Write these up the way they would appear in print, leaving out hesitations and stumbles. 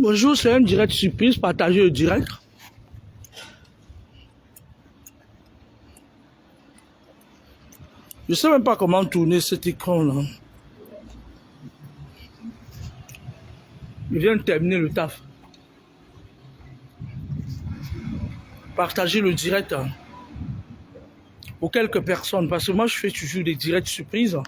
Bonjour, c'est un direct surprise, partagez le direct. Je ne sais même pas comment tourner cet écran-là. Je viens de terminer le taf. Partagez le direct pour quelques personnes, parce que moi je fais toujours des directs surprises.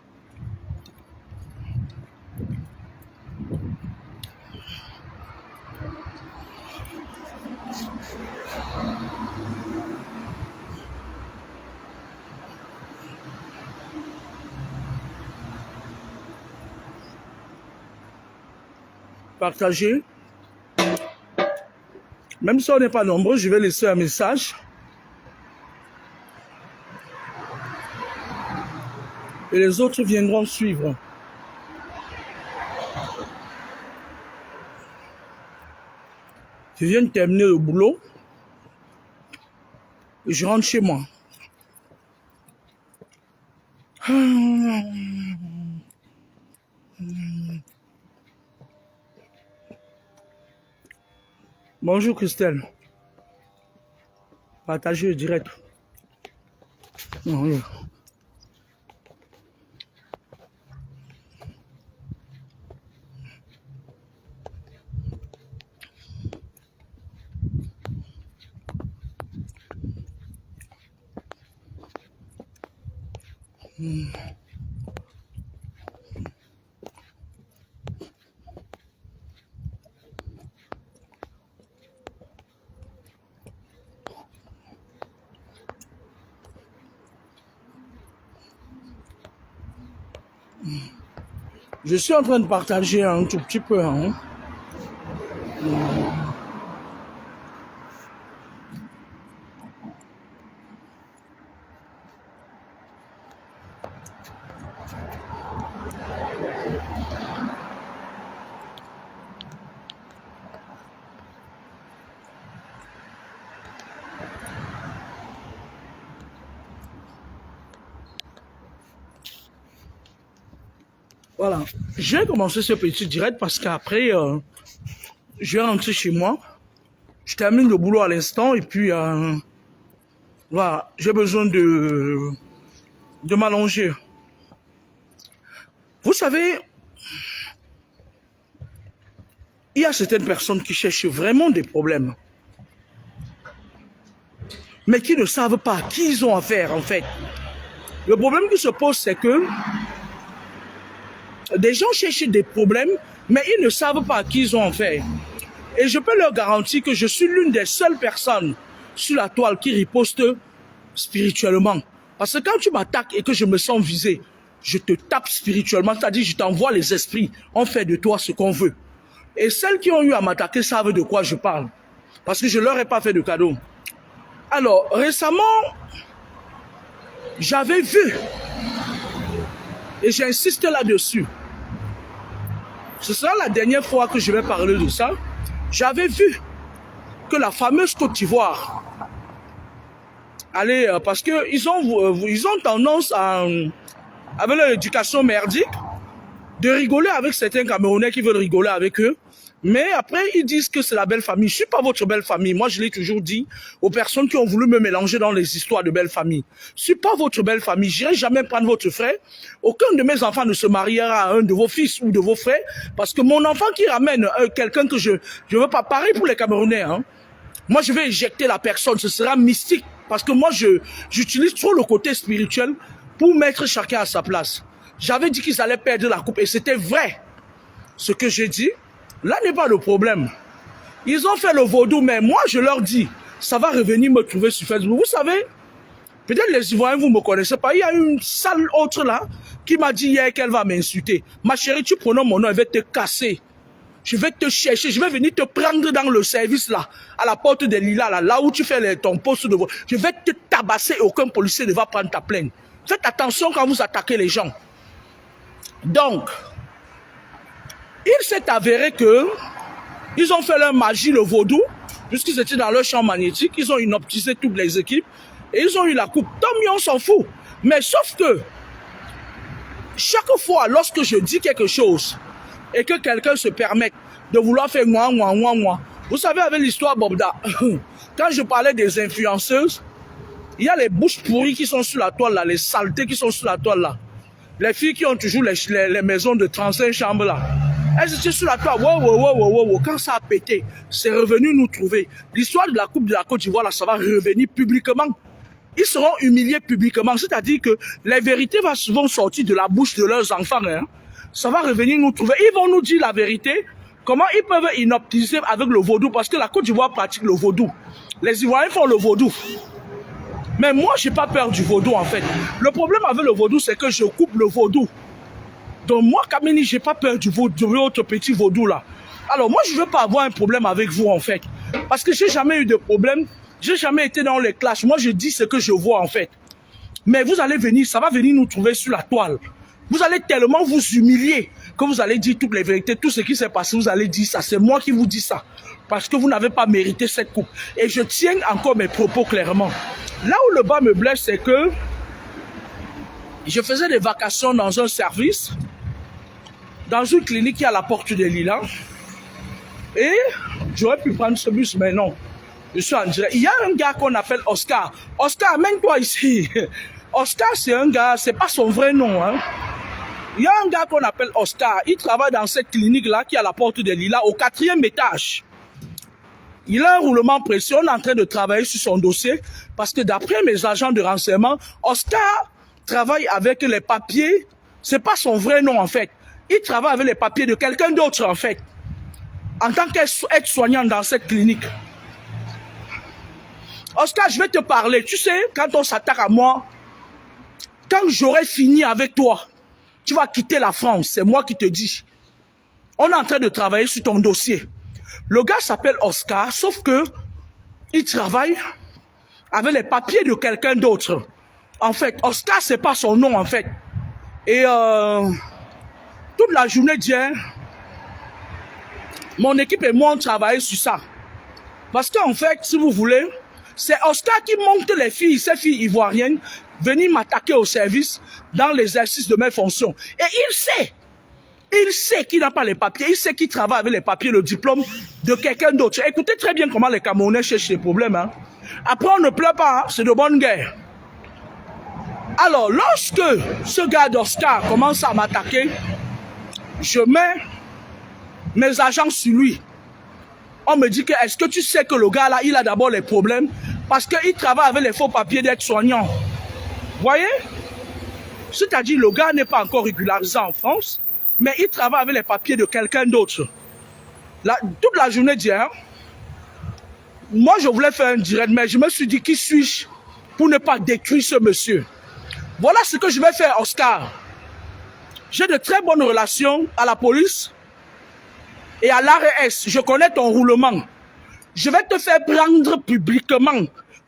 Partagez. Même si on n'est pas nombreux, je vais laisser un message. Et les autres viendront suivre. Je viens de terminer le boulot. Et je rentre chez moi. Bonjour Christelle. Partagez le direct. Oui. Je suis en train de partager un tout petit peu. Hein. Voilà. J'ai commencé ce petit direct parce qu'après, je vais rentrer chez moi. Je termine le boulot à l'instant et puis, voilà, j'ai besoin de m'allonger. Vous savez, il y a certaines personnes qui cherchent vraiment des problèmes, mais qui ne savent pas à qui ils ont affaire en fait. Le problème qui se pose, c'est que des gens cherchent des problèmes, mais ils ne savent pas à qui ils ont affaire. Et je peux leur garantir que je suis l'une des seules personnes sur la toile qui riposte spirituellement. Parce que quand tu m'attaques et que je me sens visé, je te tape spirituellement, c'est-à-dire je t'envoie les esprits, on fait de toi ce qu'on veut. Et celles qui ont eu à m'attaquer savent de quoi je parle. Parce que je ne leur ai pas fait de cadeau. Alors, récemment, j'avais vu, et j'insiste là-dessus, ce sera la dernière fois que je vais parler de ça, j'avais vu que la fameuse Côte d'Ivoire, allez, parce qu'ils ont tendance à, avec leur éducation merdique, de rigoler avec certains Camerounais qui veulent rigoler avec eux. Mais après, ils disent que c'est la belle famille. Je ne suis pas votre belle famille. Moi, je l'ai toujours dit aux personnes qui ont voulu me mélanger dans les histoires de belle famille. Je ne suis pas votre belle famille. Je n'irai jamais prendre votre frère. Aucun de mes enfants ne se mariera à un de vos fils ou de vos frères. Parce que mon enfant qui ramène quelqu'un que je ne veux pas, pareil pour les Camerounais. Hein. Moi, je vais éjecter la personne. Ce sera mystique. Parce que moi, j'utilise trop le côté spirituel pour mettre chacun à sa place. J'avais dit qu'ils allaient perdre la coupe. Et c'était vrai. Ce que j'ai dit. Là n'est pas le problème. Ils ont fait le vaudou, mais moi je leur dis, ça va revenir me trouver sur Facebook. Vous savez, peut-être les Ivoiriens, vous ne me connaissez pas. Il y a une sale autre là qui m'a dit hier qu'elle va m'insulter. Ma chérie, tu prononces mon nom, elle va te casser. Je vais te chercher, je vais venir te prendre dans le service là, à la porte des Lilas, là où tu fais ton poste de vote. Je vais te tabasser et aucun policier ne va prendre ta plainte. Faites attention quand vous attaquez les gens. Donc, il s'est avéré que ils ont fait leur magie, le vaudou, puisqu'ils étaient dans leur champ magnétique, ils ont inoptisé toutes les équipes et ils ont eu la coupe. Tant mieux, on s'en fout. Mais sauf que chaque fois, lorsque je dis quelque chose et que quelqu'un se permette de vouloir faire moi. Vous savez, avec l'histoire Bobda, quand je parlais des influenceuses, il y a les bouches pourries qui sont sur la toile là, les saletés qui sont sur la toile là. Les filles qui ont toujours les maisons de 35 chambres là. Elles étaient sur la toile, wow. Quand ça a pété, c'est revenu nous trouver. L'histoire de la Coupe de la Côte d'Ivoire là, ça va revenir publiquement. Ils seront humiliés publiquement, c'est-à-dire que les vérités vont sortir de la bouche de leurs enfants. Hein. Ça va revenir nous trouver. Ils vont nous dire la vérité. Comment ils peuvent inoptiser avec le vaudou? Parce que la Côte d'Ivoire pratique le vaudou. Les Ivoiriens font le vaudou. Mais moi, je n'ai pas peur du vaudou, en fait. Le problème avec le vaudou, c'est que je coupe le vaudou. Donc moi, Kamini, je n'ai pas peur du vaudou, de votre petit vaudou, là. Alors moi, je ne veux pas avoir un problème avec vous, en fait. Parce que je n'ai jamais eu de problème. Je n'ai jamais été dans les clashs. Moi, je dis ce que je vois, en fait. Mais vous allez venir, ça va venir nous trouver sur la toile. Vous allez tellement vous humilier que vous allez dire toutes les vérités, tout ce qui s'est passé, vous allez dire ça. C'est moi qui vous dis ça. Parce que vous n'avez pas mérité cette coupe. Et je tiens encore mes propos clairement. Là où le bas me blesse, c'est que je faisais des vacations dans un service, dans une clinique qui est à la porte de Lilas. Et j'aurais pu prendre ce bus, mais non. Je suis en direct. Il y a un gars qu'on appelle Oscar. Oscar, amène-toi ici. Oscar, c'est un gars, c'est pas son vrai nom, hein. Il y a un gars qu'on appelle Oscar. Il travaille dans cette clinique-là qui est à la porte de Lilas, au 4e étage. Il a un roulement précis. On est en train de travailler sur son dossier parce que d'après mes agents de renseignement, Oscar travaille avec les papiers. C'est pas son vrai nom, en fait. Il travaille avec les papiers de quelqu'un d'autre, en fait. En tant qu'aide-soignant dans cette clinique. Oscar, je vais te parler. Tu sais, quand on s'attaque à moi, quand j'aurai fini avec toi, tu vas quitter la France. C'est moi qui te dis. On est en train de travailler sur ton dossier. Le gars s'appelle Oscar, sauf que il travaille avec les papiers de quelqu'un d'autre. En fait, Oscar, c'est pas son nom, en fait. Et toute la journée d'hier, mon équipe et moi, on travaille sur ça. Parce qu'en fait, si vous voulez, c'est Oscar qui monte les filles, ces filles ivoiriennes, venir m'attaquer au service dans l'exercice de mes fonctions. Et il sait qu'il n'a pas les papiers, il sait qu'il travaille avec les papiers, le diplôme de quelqu'un d'autre. Écoutez très bien comment les Camerounais cherchent les problèmes. Hein. Après, on ne pleure pas, hein, c'est de bonne guerre. Alors, lorsque ce gars d'Oscar commence à m'attaquer, je mets mes agents sur lui. On me dit que, est-ce que tu sais que le gars là, il a d'abord les problèmes parce qu'il travaille avec les faux papiers d'être soignant. Voyez? C'est-à-dire, le gars n'est pas encore régularisé en France, mais il travaille avec les papiers de quelqu'un d'autre. Toute la journée d'hier, moi je voulais faire un direct, mais je me suis dit, qui suis-je pour ne pas détruire ce monsieur? Voilà ce que je vais faire, Oscar. J'ai de très bonnes relations à la police et à l'ARS. Je connais ton roulement. Je vais te faire prendre publiquement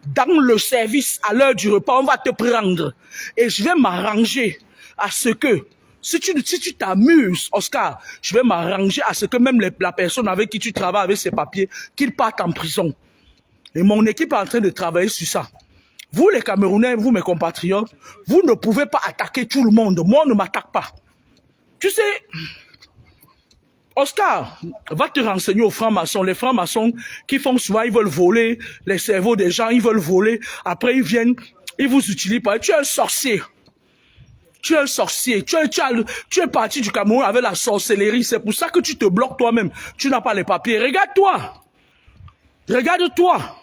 dans le service à l'heure du repas. On va te prendre. Et je vais m'arranger à ce que, si tu t'amuses, Oscar, je vais m'arranger à ce que même la personne avec qui tu travailles avec ses papiers, qu'il parte en prison. Et mon équipe est en train de travailler sur ça. Vous, les Camerounais, vous, mes compatriotes, vous ne pouvez pas attaquer tout le monde. Moi, on ne m'attaque pas. Tu sais, Oscar, va te renseigner aux francs-maçons. Les francs-maçons qui font souvent, ils veulent voler les cerveaux des gens, ils veulent voler. Après, ils viennent, ils vous utilisent. Tu es un sorcier. Tu es un sorcier. Tu es parti du Cameroun avec la sorcellerie. C'est pour ça que tu te bloques toi-même. Tu n'as pas les papiers. Regarde-toi. Regarde-toi.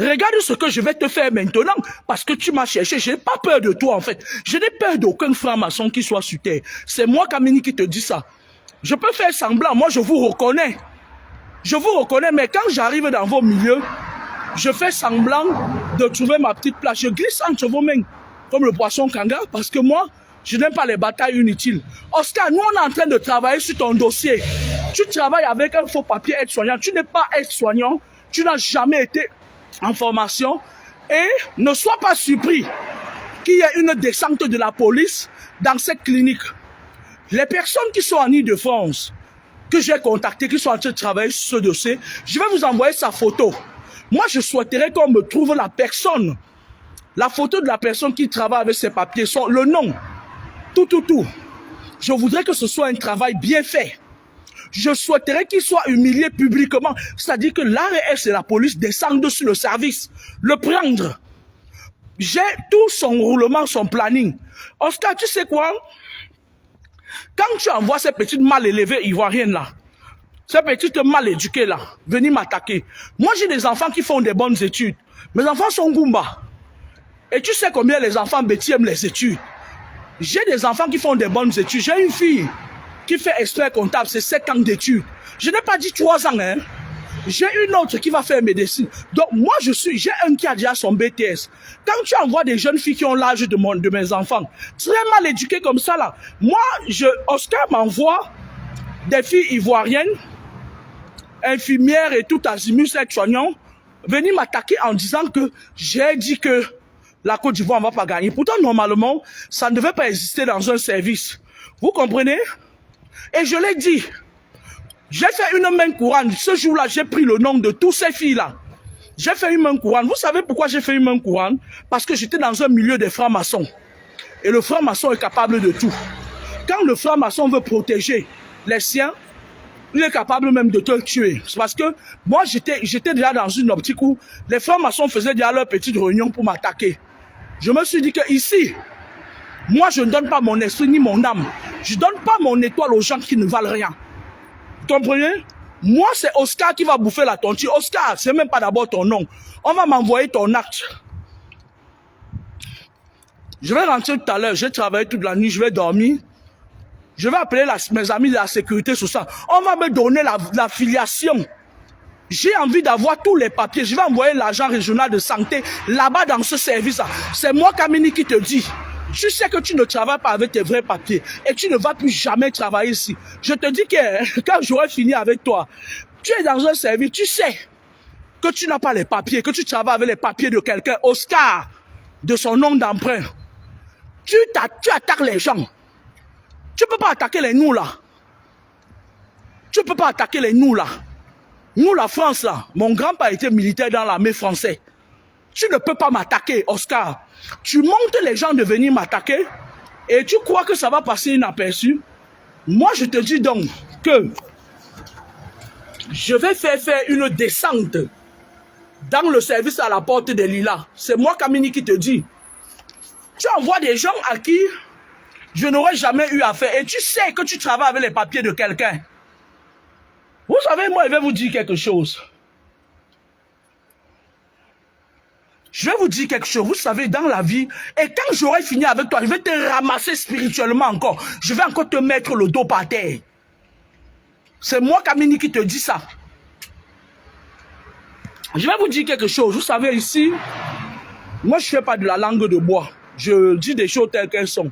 Regarde ce que je vais te faire maintenant parce que tu m'as cherché. Je n'ai pas peur de toi en fait. Je n'ai peur d'aucun franc-maçon qui soit sur terre. C'est moi, Kamini, qui te dis ça. Je peux faire semblant. Moi, je vous reconnais. Je vous reconnais, mais quand j'arrive dans vos milieux, je fais semblant de trouver ma petite place. Je glisse entre vos mains comme le poisson kanga parce que moi, je n'aime pas les batailles inutiles. Oscar, nous, on est en train de travailler sur ton dossier. Tu travailles avec un faux papier aide-soignant. Tu n'es pas aide-soignant. Tu n'as jamais été en formation. Et ne sois pas surpris qu'il y ait une descente de la police dans cette clinique. Les personnes qui sont en Île-de-France, que j'ai contactées, qui sont en train de travailler sur ce dossier, je vais vous envoyer sa photo. Moi, je souhaiterais qu'on me trouve la personne. La photo de la personne qui travaille avec ses papiers, le nom. Tout. Je voudrais que ce soit un travail bien fait. je souhaiterais qu'il soit humilié publiquement. C'est-à-dire que l'ARS et la police descendent sur le service, le prendre. J'ai tout son roulement, son planning. Oscar, tu sais quoi? Quand tu envoies ces petites mal élevées ivoiriennes là, ces petites mal éduquées là, venir m'attaquer. Moi, j'ai des enfants qui font des bonnes études. Mes enfants sont Goumba. Et tu sais combien les enfants bêtis aiment les études. J'ai des enfants qui font des bonnes études. J'ai une fille qui fait expert comptable, c'est 7 ans d'études. Je n'ai pas dit 3 ans, hein. J'ai une autre qui va faire médecine. Donc, moi, j'ai un qui a déjà son BTS. Quand tu envoies des jeunes filles qui ont l'âge de mes enfants, très mal éduquées comme ça, là. Moi, Oscar m'envoie des filles ivoiriennes, infirmières et tout azimut, soignants, venir m'attaquer en disant que j'ai dit que la Côte d'Ivoire ne va pas gagner. Pourtant, normalement, ça ne devait pas exister dans un service. Vous comprenez? Et je l'ai dit. J'ai fait une main courante. Ce jour-là, j'ai pris le nom de tous ces filles-là. J'ai fait une main courante. Vous savez pourquoi j'ai fait une main courante? Parce que j'étais dans un milieu des francs-maçons. Et le franc-maçon est capable de tout. Quand le franc-maçon veut protéger les siens, il est capable même de te tuer. C'est parce que moi, j'étais déjà dans une optique où les francs-maçons faisaient déjà leur petite réunion pour m'attaquer. Je me suis dit que ici, moi, je ne donne pas mon esprit ni mon âme. Je ne donne pas mon étoile aux gens qui ne valent rien. Vous comprenez? Moi, c'est Oscar qui va bouffer la tontine. Oscar, c'est même pas d'abord ton nom. On va m'envoyer ton acte. Je vais rentrer tout à l'heure. J'ai travaillé toute la nuit. Je vais dormir. Je vais appeler mes amis de la sécurité sociale. On va me donner la filiation. J'ai envie d'avoir tous les papiers. Je vais envoyer l'agent régional de santé là-bas dans ce service-là. C'est moi, Kamini, qui te dit. Tu sais que tu ne travailles pas avec tes vrais papiers et tu ne vas plus jamais travailler ici. Je te dis que quand j'aurai fini avec toi, tu es dans un service, tu sais que tu n'as pas les papiers, que tu travailles avec les papiers de quelqu'un, Oscar, de son nom d'emprunt. Tu attaques les gens. Tu ne peux pas attaquer les nous là. Tu ne peux pas attaquer les nous là. Nous, la France là, mon grand-père était militaire dans l'armée française. Tu ne peux pas m'attaquer, Oscar. Tu montes les gens de venir m'attaquer et tu crois que ça va passer inaperçu. Moi, je te dis donc que je vais faire une descente dans le service à la porte des Lilas. C'est moi, Kamini, qui te dis. Tu envoies des gens à qui je n'aurais jamais eu affaire et tu sais que tu travailles avec les papiers de quelqu'un. Vous savez, moi, je vais vous dire quelque chose. Je vais vous dire quelque chose, vous savez, dans la vie, et quand j'aurai fini avec toi, je vais te ramasser spirituellement encore. Je vais encore te mettre le dos par terre. C'est moi, Kamini, qui te dit ça. Je vais vous dire quelque chose, vous savez, ici, moi, je ne fais pas de la langue de bois. Je dis des choses telles qu'elles sont.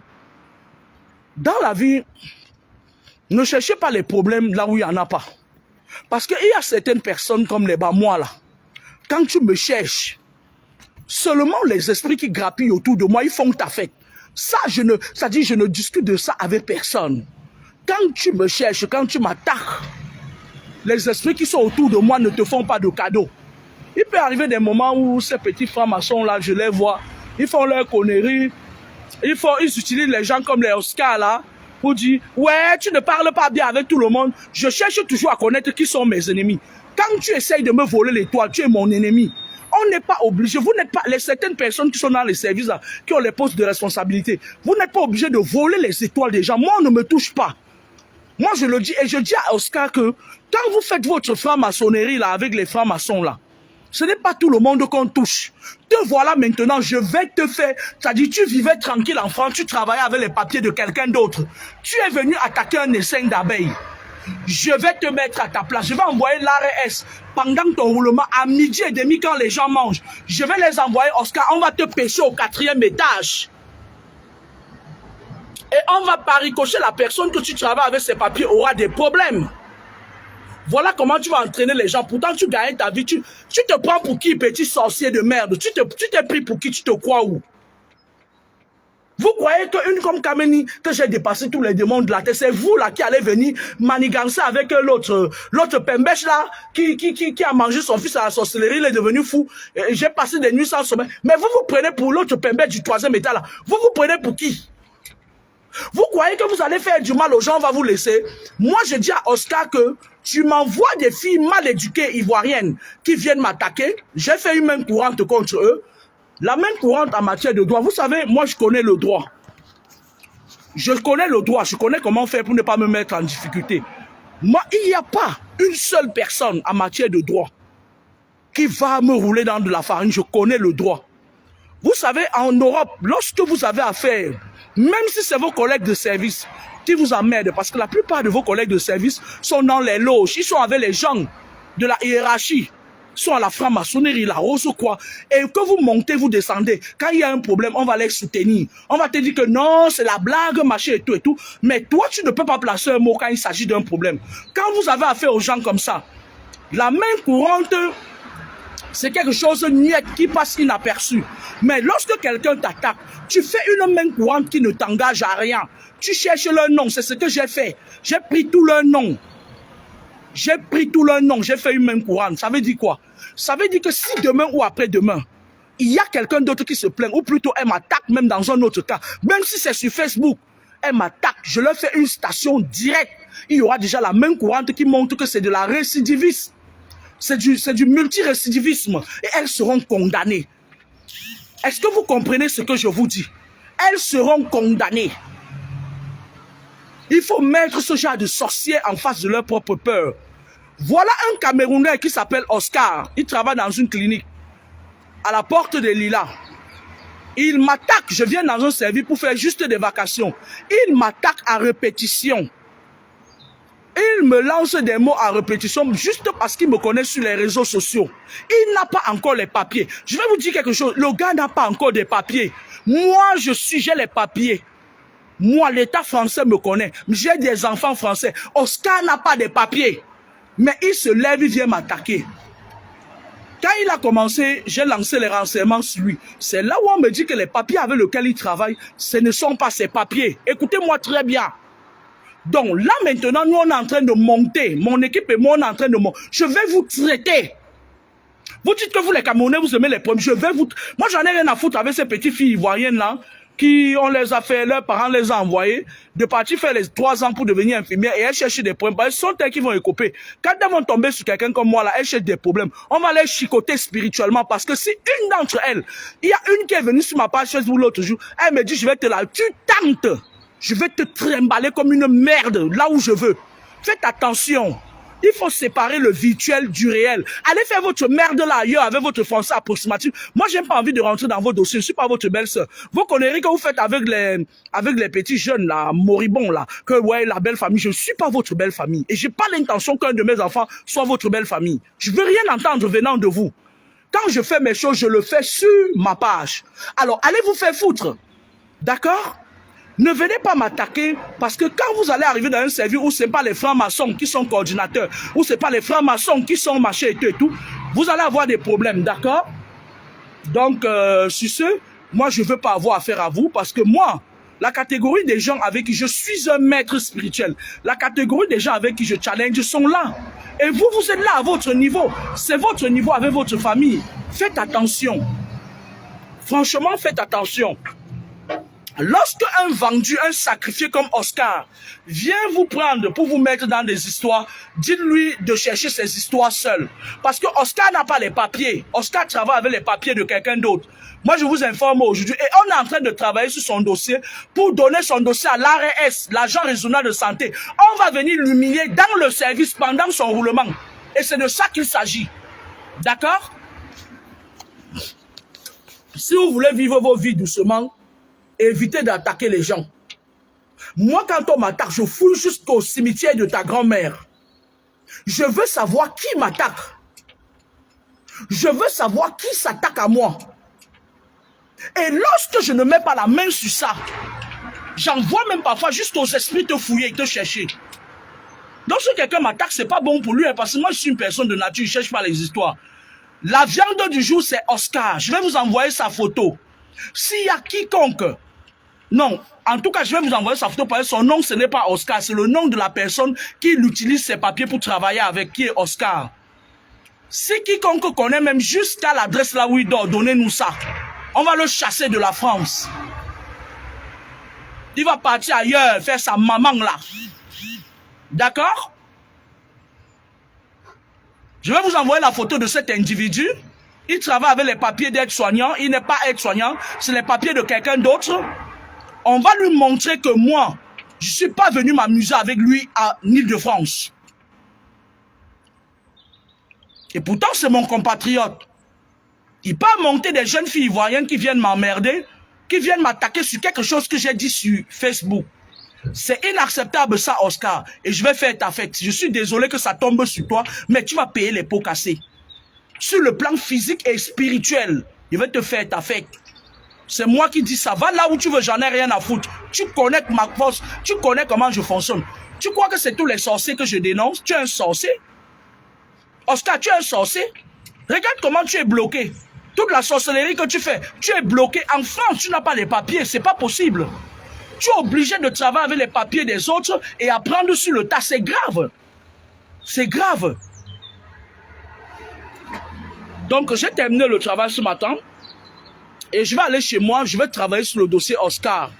Dans la vie, ne cherchez pas les problèmes là où il n'y en a pas. Parce qu'il y a certaines personnes comme les moi là, quand tu me cherches, seulement les esprits qui grappillent autour de moi, ils font ta fête. Ça, je ne discute de ça avec personne. Quand tu me cherches, quand tu m'attaques, les esprits qui sont autour de moi ne te font pas de cadeaux. Il peut arriver des moments où ces petits francs-maçons là, je les vois, ils font leur connerie, ils utilisent les gens comme les Oscar là, pour dire, ouais, tu ne parles pas bien avec tout le monde. Je cherche toujours à connaître qui sont mes ennemis. Quand tu essayes de me voler l'étoile, tu es mon ennemi. On n'est pas obligé, vous n'êtes pas, certaines personnes qui sont dans les services, là, qui ont les postes de responsabilité, vous n'êtes pas obligé de voler les étoiles des gens. Moi, on ne me touche pas. Moi, je le dis, et je dis à Oscar que quand vous faites votre franc-maçonnerie là, avec les francs-maçons là, ce n'est pas tout le monde qu'on touche. Te voilà maintenant, je vais te faire... C'est-à-dire, tu vivais tranquille en France, tu travaillais avec les papiers de quelqu'un d'autre. Tu es venu attaquer un essaim d'abeilles. Je vais te mettre à ta place. Je vais envoyer l'ARS pendant ton roulement à 12h30 quand les gens mangent. Je vais les envoyer, Oscar, on va te pêcher au 4e étage. Et on va pas ricocher, la personne que tu travailles avec ses papiers aura des problèmes. Voilà comment tu vas entraîner les gens. Pourtant, tu gagnes ta vie. Tu te prends pour qui, petit sorcier de merde? Tu t'es pris pour qui? Tu te crois où? Vous croyez qu'une comme Kamini, que j'ai dépassé tous les démons de la terre, c'est vous là qui allez venir manigancer avec l'autre Pembèche là, qui a mangé son fils à la sorcellerie, il est devenu fou. J'ai passé des nuits sans sommeil. Mais vous vous prenez pour l'autre Pembèche du 3e état là. Vous vous prenez pour qui? Vous croyez que vous allez faire du mal aux gens, on va vous laisser? Moi, je dis à Oscar que tu m'envoies des filles mal éduquées ivoiriennes qui viennent m'attaquer. J'ai fait une main courante contre eux. La main courante en matière de droit. Vous savez, moi, je connais le droit. Je connais le droit. Je connais comment faire pour ne pas me mettre en difficulté. Moi, il n'y a pas une seule personne en matière de droit qui va me rouler dans de la farine. Je connais le droit. Vous savez, en Europe, lorsque vous avez affaire, même si c'est vos collègues de service qui vous emmerdent, parce que la plupart de vos collègues de service sont dans les loges, ils sont avec les gens de la hiérarchie, ils sont à la franc-maçonnerie, la rose ou quoi, et que vous montez, vous descendez, quand il y a un problème, on va les soutenir. On va te dire que non, c'est la blague, machin et tout, mais toi, tu ne peux pas placer un mot quand il s'agit d'un problème. Quand vous avez affaire aux gens comme ça, la main courante, c'est quelque chose qui passe inaperçu. Mais lorsque quelqu'un t'attaque, tu fais une main courante qui ne t'engage à rien. Tu cherches leur nom, c'est ce que j'ai fait. J'ai pris tout leur nom. J'ai pris tout leur nom, j'ai fait une main courante. Ça veut dire quoi? Ça veut dire que si demain ou après-demain, il y a quelqu'un d'autre qui se plaint, ou plutôt elle m'attaque même dans un autre cas, même si c'est sur Facebook, elle m'attaque, je leur fais une citation directe. Il y aura déjà la main courante qui montre que c'est de la récidivisme. C'est du multirécidivisme et elles seront condamnées. Est-ce que vous comprenez ce que je vous dis? Elles seront condamnées. Il faut mettre ce genre de sorciers en face de leur propre peur. Voilà un Camerounais qui s'appelle Oscar. Il travaille dans une clinique à la porte de Lila. Il m'attaque. Je viens dans un service pour faire juste des vacations. Il m'attaque à répétition. Il me lance des mots à répétition juste parce qu'il me connaît sur les réseaux sociaux. Il n'a pas encore les papiers. Je vais vous dire quelque chose. Le gars n'a pas encore des papiers. Moi, j'ai les papiers. Moi, l'État français me connaît. J'ai des enfants français. Oscar n'a pas de papiers. Mais il se lève, il vient m'attaquer. Quand il a commencé, j'ai lancé les renseignements sur lui. C'est là où on me dit que les papiers avec lesquels il travaille, ce ne sont pas ses papiers. Écoutez-moi très bien. Donc là maintenant, nous on est en train de monter. Mon équipe et moi on est en train de monter. Je vais vous traiter. Vous dites que vous les Camerounais, vous aimez les problèmes. Je vais vous... Moi j'en ai rien à foutre avec ces petites filles ivoiriennes là. Qui on les a fait, leurs parents les a envoyés de partir faire les 3 ans pour devenir infirmière et elles cherchent des problèmes. Parce que ce sont elles qui vont écoper. Quand elles vont tomber sur quelqu'un comme moi là, elles cherchent des problèmes. On va les chicoter spirituellement parce que si une d'entre elles, il y a une qui est venue sur ma page Facebook l'autre jour, elle me dit je vais te la... Tu tentes. Je vais te trimballer comme une merde là où je veux. Faites attention. Il faut séparer le virtuel du réel. Allez faire votre merde là ailleurs avec votre français approximatif. Moi, j'ai pas envie de rentrer dans vos dossiers. Je suis pas votre belle-sœur. Vos conneries que vous faites avec les petits jeunes là, moribonds là, que ouais, la belle famille, je ne suis pas votre belle famille. Et j'ai pas l'intention qu'un de mes enfants soit votre belle famille. Je veux rien entendre venant de vous. Quand je fais mes choses, je le fais sur ma page. Alors, allez vous faire foutre. D'accord? Ne venez pas m'attaquer parce que quand vous allez arriver dans un service où ce n'est pas les francs-maçons qui sont coordinateurs, où ce n'est pas les francs-maçons qui sont machins et tout, vous allez avoir des problèmes, d'accord? Donc, sur ce, moi, je ne veux pas avoir affaire à vous parce que moi, la catégorie des gens avec qui je suis un maître spirituel, la catégorie des gens avec qui je challenge sont là. Et vous, vous êtes là à votre niveau. C'est votre niveau avec votre famille. Faites attention. Franchement, faites attention. Lorsque un vendu, un sacrifié comme Oscar vient vous prendre pour vous mettre dans des histoires, dites-lui de chercher ces histoires seul. Parce que Oscar n'a pas les papiers. Oscar travaille avec les papiers de quelqu'un d'autre. Moi, je vous informe aujourd'hui, et on est en train de travailler sur son dossier pour donner son dossier à l'ARS, l'agent régional de santé. On va venir l'humilier dans le service pendant son roulement. Et c'est de ça qu'il s'agit. D'accord? Si vous voulez vivre vos vies doucement, évitez d'attaquer les gens. Moi, quand on m'attaque, je fouille jusqu'au cimetière de ta grand-mère. Je veux savoir qui m'attaque. Je veux savoir qui s'attaque à moi. Et lorsque je ne mets pas la main sur ça, j'envoie même parfois juste aux esprits te fouiller et te chercher. Donc si quelqu'un m'attaque, c'est pas bon pour lui, hein, parce que moi je suis une personne de nature, je ne cherche pas les histoires. La viande du jour, c'est Oscar. Je vais vous envoyer sa photo. S'il y a quiconque... Non, en tout cas, je vais vous envoyer sa photo parce que son nom, ce n'est pas Oscar. C'est le nom de la personne qui utilise ses papiers pour travailler avec, qui est Oscar. Si quiconque connaît même jusqu'à l'adresse là où il dort, donnez-nous ça. On va le chasser de la France. Il va partir ailleurs, faire sa maman là. D'accord? Je vais vous envoyer la photo de cet individu. Il travaille avec les papiers d'aide-soignant. Il n'est pas aide-soignant. C'est les papiers de quelqu'un d'autre. On va lui montrer que moi, je ne suis pas venu m'amuser avec lui à Île-de-France. Et pourtant, c'est mon compatriote. Il peut monter des jeunes filles ivoiriennes qui viennent m'emmerder, qui viennent m'attaquer sur quelque chose que j'ai dit sur Facebook. C'est inacceptable ça, Oscar. Et je vais faire ta fête. Je suis désolé que ça tombe sur toi, mais tu vas payer les pots cassés. Sur le plan physique et spirituel, je vais te faire ta fête. C'est moi qui dis ça. Va là où tu veux, j'en ai rien à foutre. Tu connais ma force, tu connais comment je fonctionne. Tu crois que c'est tous les sorciers que je dénonce? Tu es un sorcier? Oscar, tu es un sorcier? Regarde comment tu es bloqué. Toute la sorcellerie que tu fais, tu es bloqué. En France, tu n'as pas les papiers, c'est pas possible. Tu es obligé de travailler avec les papiers des autres et apprendre sur le tas. C'est grave. C'est grave. Donc, j'ai terminé le travail ce matin. Et je vais aller chez moi, je vais travailler sur le dossier Oscar.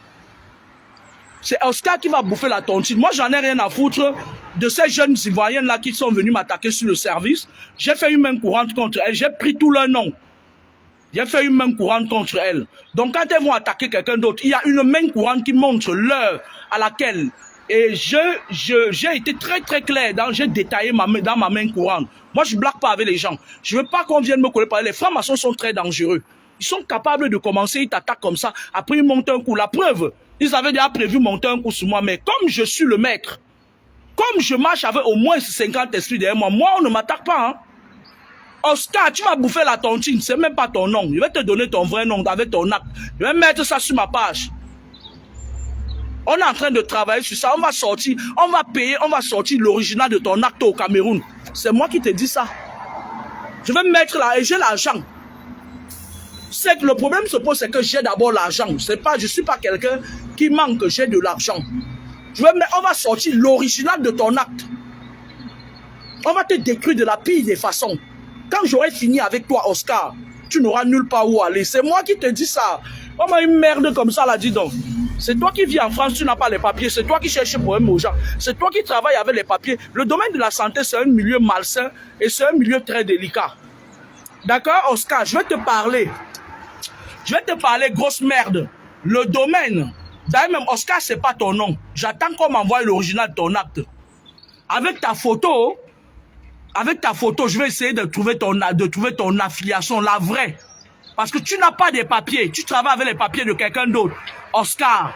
C'est Oscar qui va bouffer la tontine. Moi, j'en ai rien à foutre de ces jeunes Ivoiriennes-là qui sont venus m'attaquer sur le service. J'ai fait une main courante contre elles. J'ai pris tout leur nom. J'ai fait une main courante contre elles. Donc, quand elles vont attaquer quelqu'un d'autre, il y a une main courante qui montre l'heure à laquelle. Et j'ai été très très clair, j'ai détaillé dans ma main courante. Moi, je ne blague pas avec les gens. Je ne veux pas qu'on vienne me coller par les francs-maçons sont très dangereux. Ils sont capables de commencer, ils t'attaquent comme ça. Après, ils montent un coup. La preuve, ils avaient déjà prévu monter un coup sur moi. Mais comme je suis le maître, comme je marche avec au moins 50 esprits derrière moi, moi, on ne m'attaque pas. Hein. Oscar, tu vas bouffer la tontine. C'est même pas ton nom. Je vais te donner ton vrai nom avec ton acte. Je vais mettre ça sur ma page. On est en train de travailler sur ça. On va sortir, on va payer, on va sortir l'original de ton acte au Cameroun. C'est moi qui te dis ça. Je vais mettre là et j'ai l'argent. C'est que le problème se pose, c'est que j'ai d'abord l'argent. Je ne suis pas quelqu'un qui manque, j'ai de l'argent. On va sortir l'original de ton acte. On va te détruire de la pire des façons. Quand j'aurai fini avec toi, Oscar, tu n'auras nulle part où aller. C'est moi qui te dis ça. On m'a une merde comme ça, là, dis donc. C'est toi qui vis en France, tu n'as pas les papiers. C'est toi qui cherches problème aux gens. C'est toi qui travailles avec les papiers. Le domaine de la santé, c'est un milieu malsain et c'est un milieu très délicat. D'accord, Oscar, je vais te parler. Je vais te parler, grosse merde. Le domaine, d'ailleurs même Oscar, c'est pas ton nom. J'attends qu'on m'envoie l'original de ton acte. Avec ta photo, je vais essayer de trouver ton affiliation, la vraie. Parce que tu n'as pas des papiers. Tu travailles avec les papiers de quelqu'un d'autre. Oscar,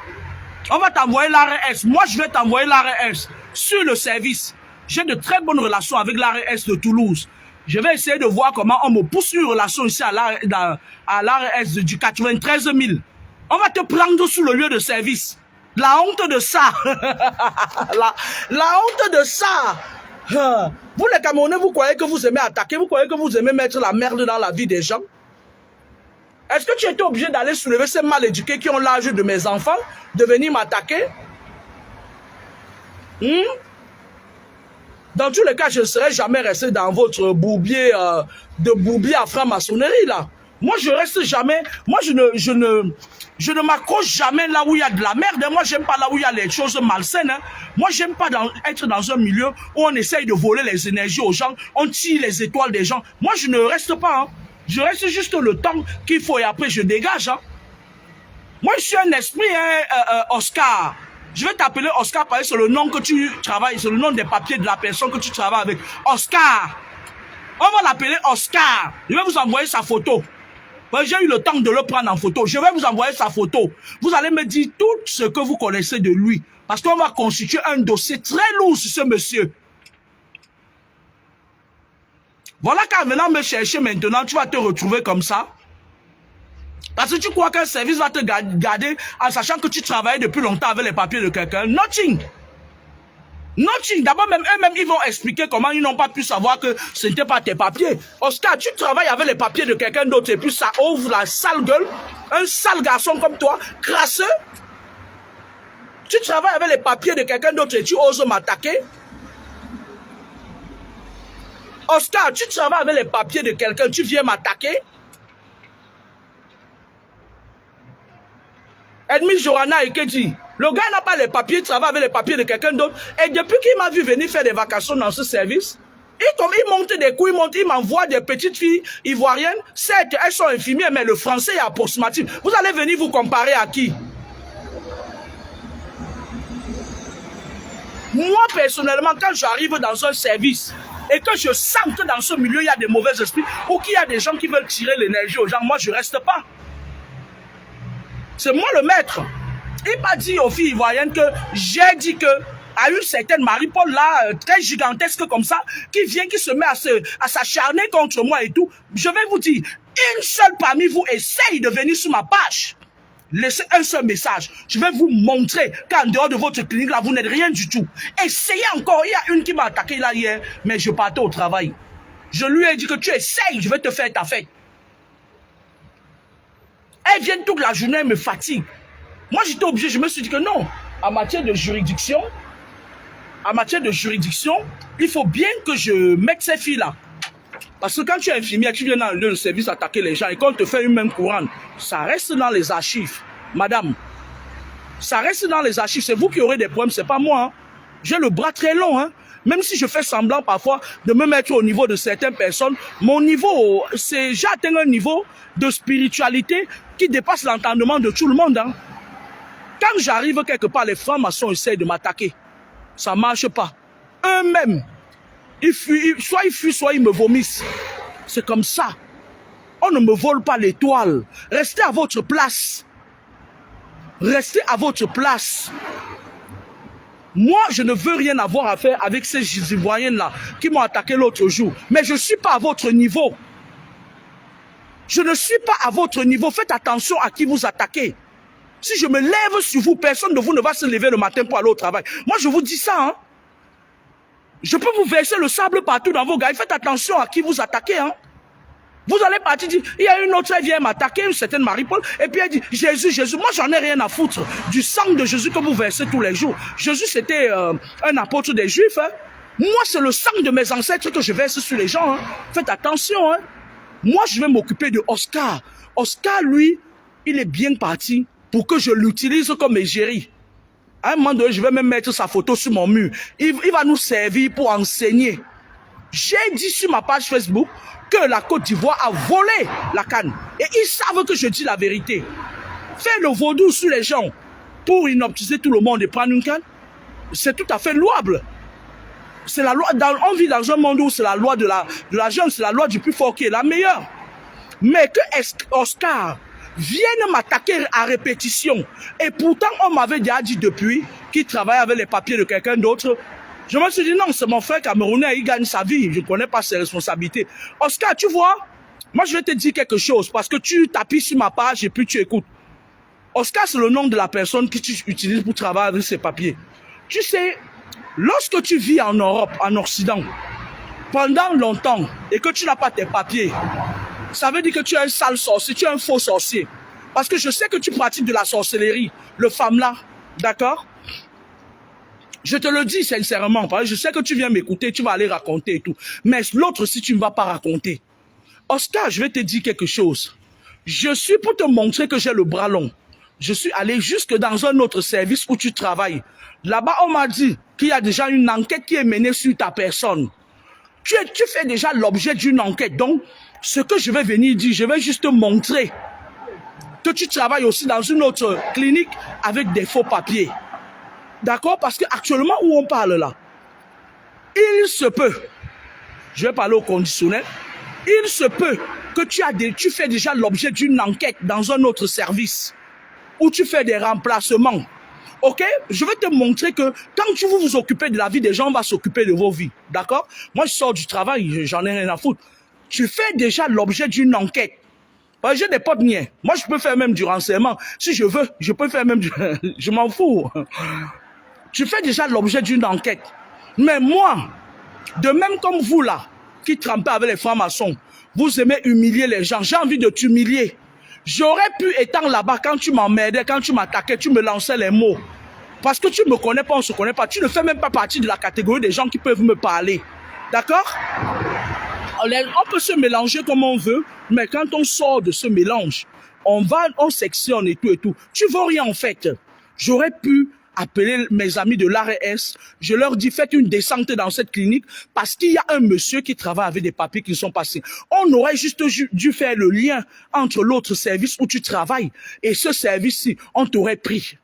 on va t'envoyer l'ARS. Moi, je vais t'envoyer l'ARS sur le service. J'ai de très bonnes relations avec l'ARS de Toulouse. Je vais essayer de voir comment on me pousse une relation ici à l'ARS du 93 000. On va te prendre sous le lieu de service. La honte de ça. la honte de ça. Vous les Camerounais, vous croyez que vous aimez attaquer? Vous croyez que vous aimez mettre la merde dans la vie des gens? Est-ce que tu étais obligé d'aller soulever ces mal éduqués qui ont l'âge de mes enfants, de venir m'attaquer? Dans tous les cas, je ne serai jamais resté dans votre bourbier de bourbier à franc-maçonnerie là. Moi, je reste jamais. Moi, je ne m'accroche jamais là où il y a de la merde. Moi, j'aime pas là où il y a les choses malsaines. Hein. Moi, j'aime pas être dans un milieu où on essaye de voler les énergies aux gens, on tire les étoiles des gens. Moi, je ne reste pas. Hein. Je reste juste le temps qu'il faut et après je dégage. Hein. Moi, je suis un esprit, hein, Oscar. Je vais t'appeler Oscar parce que c'est le nom que tu travailles, c'est le nom des papiers de la personne que tu travailles avec. Oscar. On va l'appeler Oscar. Je vais vous envoyer sa photo. J'ai eu le temps de le prendre en photo. Je vais vous envoyer sa photo. Vous allez me dire tout ce que vous connaissez de lui. Parce qu'on va constituer un dossier très lourd sur ce monsieur. Voilà qu'en venant me chercher maintenant, tu vas te retrouver comme ça. Parce que tu crois qu'un service va te garder en sachant que tu travailles depuis longtemps avec les papiers de quelqu'un. Nothing. Nothing. D'abord, même eux-mêmes, ils vont expliquer comment ils n'ont pas pu savoir que ce n'était pas tes papiers. Oscar, tu travailles avec les papiers de quelqu'un d'autre et puis ça ouvre la sale gueule. Un sale garçon comme toi, crasseux. Tu travailles avec les papiers de quelqu'un d'autre et tu oses m'attaquer. Oscar, tu travailles avec les papiers de quelqu'un, tu viens m'attaquer. Edmile Johanna Ekedi, Le gars n'a pas les papiers, il travaille avec les papiers de quelqu'un d'autre. Et depuis qu'il m'a vu venir faire des vacations dans ce service, il monte des coups, il m'envoie des petites filles ivoiriennes. Certes, elles sont infirmières, mais le français est approximatif. Vous allez venir vous comparer à qui? Moi, personnellement, quand j'arrive dans un service et que je sens que dans ce milieu, il y a des mauvais esprits ou qu'il y a des gens qui veulent tirer l'énergie aux gens, moi, je ne reste pas. C'est moi le maître. Il m'a dit aux filles ivoiriennes que j'ai dit que à une certaine Marie-Paul là, très gigantesque comme ça, qui vient, qui se met à s'acharner contre moi et tout, je vais vous dire, une seule parmi vous essaye de venir sur ma page. Laissez un seul message. Je vais vous montrer qu'en dehors de votre clinique, là, vous n'êtes rien du tout. Essayez encore. Il y a une qui m'a attaqué là hier, mais je partais au travail. Je lui ai dit que tu essayes, je vais te faire ta fête. Elle vient toute la journée, elle me fatigue. Moi, j'étais obligé, je me suis dit que non. En matière de juridiction, il faut bien que je mette ces filles-là. Parce que quand tu es infirmière, tu viens dans le lieu de service attaquer les gens et qu'on te fait une même couronne, ça reste dans les archives. Madame, ça reste dans les archives. C'est vous qui aurez des problèmes, c'est pas moi. Hein. J'ai le bras très long. Hein. Même si je fais semblant parfois de me mettre au niveau de certaines personnes, mon niveau, j'ai atteint un niveau de spiritualité qui dépasse l'entendement de tout le monde. Hein. Quand j'arrive quelque part, les francs-maçons essayent de m'attaquer. Ça ne marche pas. Eux-mêmes, soit ils fuient, soit ils me vomissent. C'est comme ça. On ne me vole pas l'étoile. Restez à votre place. Restez à votre place. Moi, je ne veux rien avoir à faire avec ces Ivoiriennes-là qui m'ont attaqué l'autre jour. Mais je ne suis pas à votre niveau. Je ne suis pas à votre niveau. Faites attention à qui vous attaquez. Si je me lève sur vous, personne de vous ne va se lever le matin pour aller au travail. Moi, je vous dis ça. Hein. Je peux vous verser le sable partout dans vos gars. Faites attention à qui vous attaquez. Hein. Vous allez partir dire, il y a une autre, elle vient m'attaquer, une certaine Marie-Paul, et puis elle dit, Jésus, Jésus. Moi, j'en ai rien à foutre du sang de Jésus que vous versez tous les jours. Jésus, c'était un apôtre des Juifs. Hein. Moi, c'est le sang de mes ancêtres que je verse sur les gens. Hein. Faites attention. Hein. Moi, je vais m'occuper de Oscar. Oscar, lui, il est bien parti pour que je l'utilise comme égérie. À un moment donné, je vais même mettre sa photo sur mon mur. Il va nous servir pour enseigner. J'ai dit sur ma page Facebook que la Côte d'Ivoire a volé la CAN. Et ils savent que je dis la vérité. Faire le vaudou sur les gens pour inoptiser tout le monde et prendre une CAN, c'est tout à fait louable. C'est la loi. On vit dans un monde où c'est la loi de la jeune, c'est la loi du plus fort qui est la meilleure. Mais que Oscar vienne m'attaquer à répétition. Et pourtant, on m'avait déjà dit depuis qu'il travaille avec les papiers de quelqu'un d'autre. Je me suis dit, non, c'est mon frère camerounais, il gagne sa vie. Je ne connais pas ses responsabilités. Oscar, tu vois, moi, je vais te dire quelque chose parce que tu t'appuies sur ma page et puis tu écoutes. Oscar, c'est le nom de la personne que tu utilises pour travailler avec ses papiers. Tu sais, lorsque tu vis en Europe, en Occident, pendant longtemps et que tu n'as pas tes papiers, ça veut dire que tu es un sale sorcier, tu es un faux sorcier. Parce que je sais que tu pratiques de la sorcellerie, le femme-là, d'accord? Je te le dis sincèrement, parce que je sais que tu viens m'écouter, tu vas aller raconter et tout. Mais l'autre, si tu ne vas pas raconter. Oscar, je vais te dire quelque chose. Je suis pour te montrer que j'ai le bras long. Je suis allé jusque dans un autre service où tu travailles. Là-bas, on m'a dit qu'il y a déjà une enquête qui est menée sur ta personne. Tu fais déjà l'objet d'une enquête. Donc, ce que je vais venir dire, je vais juste te montrer que tu travailles aussi dans une autre clinique avec des faux papiers. D'accord? Parce qu'actuellement, où on parle là, il se peut, je vais parler au conditionnel, il se peut que tu fais déjà l'objet d'une enquête dans un autre service où tu fais des remplacements. Ok? Je vais te montrer que quand vous vous occupez de la vie des gens, on va s'occuper de vos vies. D'accord? Moi, je sors du travail, j'en ai rien à foutre. Tu fais déjà l'objet d'une enquête. J'ai des potes niais. Moi, je peux faire même du renseignement. Si je veux, je peux faire même du... Je m'en fous. Tu fais déjà l'objet d'une enquête. Mais moi, de même comme vous là, qui trempez avec les francs-maçons, vous aimez humilier les gens. J'ai envie de t'humilier. J'aurais pu étant là-bas quand tu m'emmerdais, quand tu m'attaquais, tu me lançais les mots. Parce que tu ne me connais pas, on ne se connaît pas. Tu ne fais même pas partie de la catégorie des gens qui peuvent me parler. D'accord? On peut se mélanger comme on veut, mais quand on sort de ce mélange, on sectionne et tout et tout. Tu ne vaux rien en fait. J'aurais pu appeler mes amis de l'ARS, je leur dis faites une descente dans cette clinique parce qu'il y a un monsieur qui travaille avec des papiers qui sont passés. On aurait juste dû faire le lien entre l'autre service où tu travailles et ce service-ci, on t'aurait pris.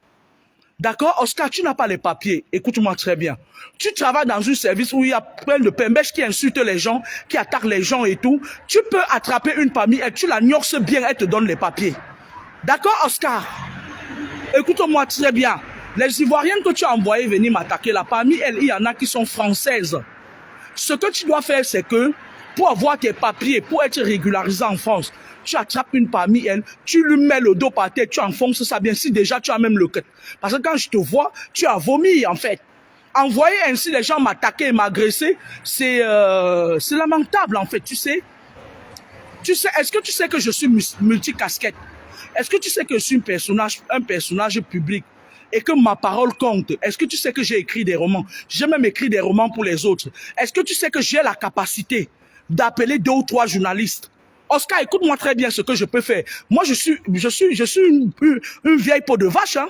D'accord, Oscar, tu n'as pas les papiers. Écoute-moi très bien. Tu travailles dans un service où il y a plein de pembèches qui insultent les gens, qui attaquent les gens et tout. Tu peux attraper une parmi elles, tu la niorces bien, elle te donne les papiers. D'accord, Oscar? Écoute-moi très bien. Les Ivoiriennes que tu as envoyées venir m'attaquer là, parmi elles, il y en a qui sont françaises. Ce que tu dois faire, c'est que pour avoir tes papiers, pour être régularisé en France, tu attrapes une parmi elles, tu lui mets le dos par terre, tu enfonces ça bien. Si déjà tu as même le cœur. Parce que quand je te vois, tu as vomi en fait. Envoyer ainsi les gens m'attaquer et m'agresser, c'est lamentable en fait, tu sais. Est-ce que tu sais que je suis multicasquette? Est-ce que tu sais que je suis un personnage public et que ma parole compte? Est-ce que tu sais que j'ai écrit des romans? J'ai même écrit des romans pour les autres. Est-ce que tu sais que j'ai la capacité d'appeler 2 ou 3 journalistes? Oscar, écoute-moi très bien ce que je peux faire. Moi, je suis une vieille peau de vache, hein.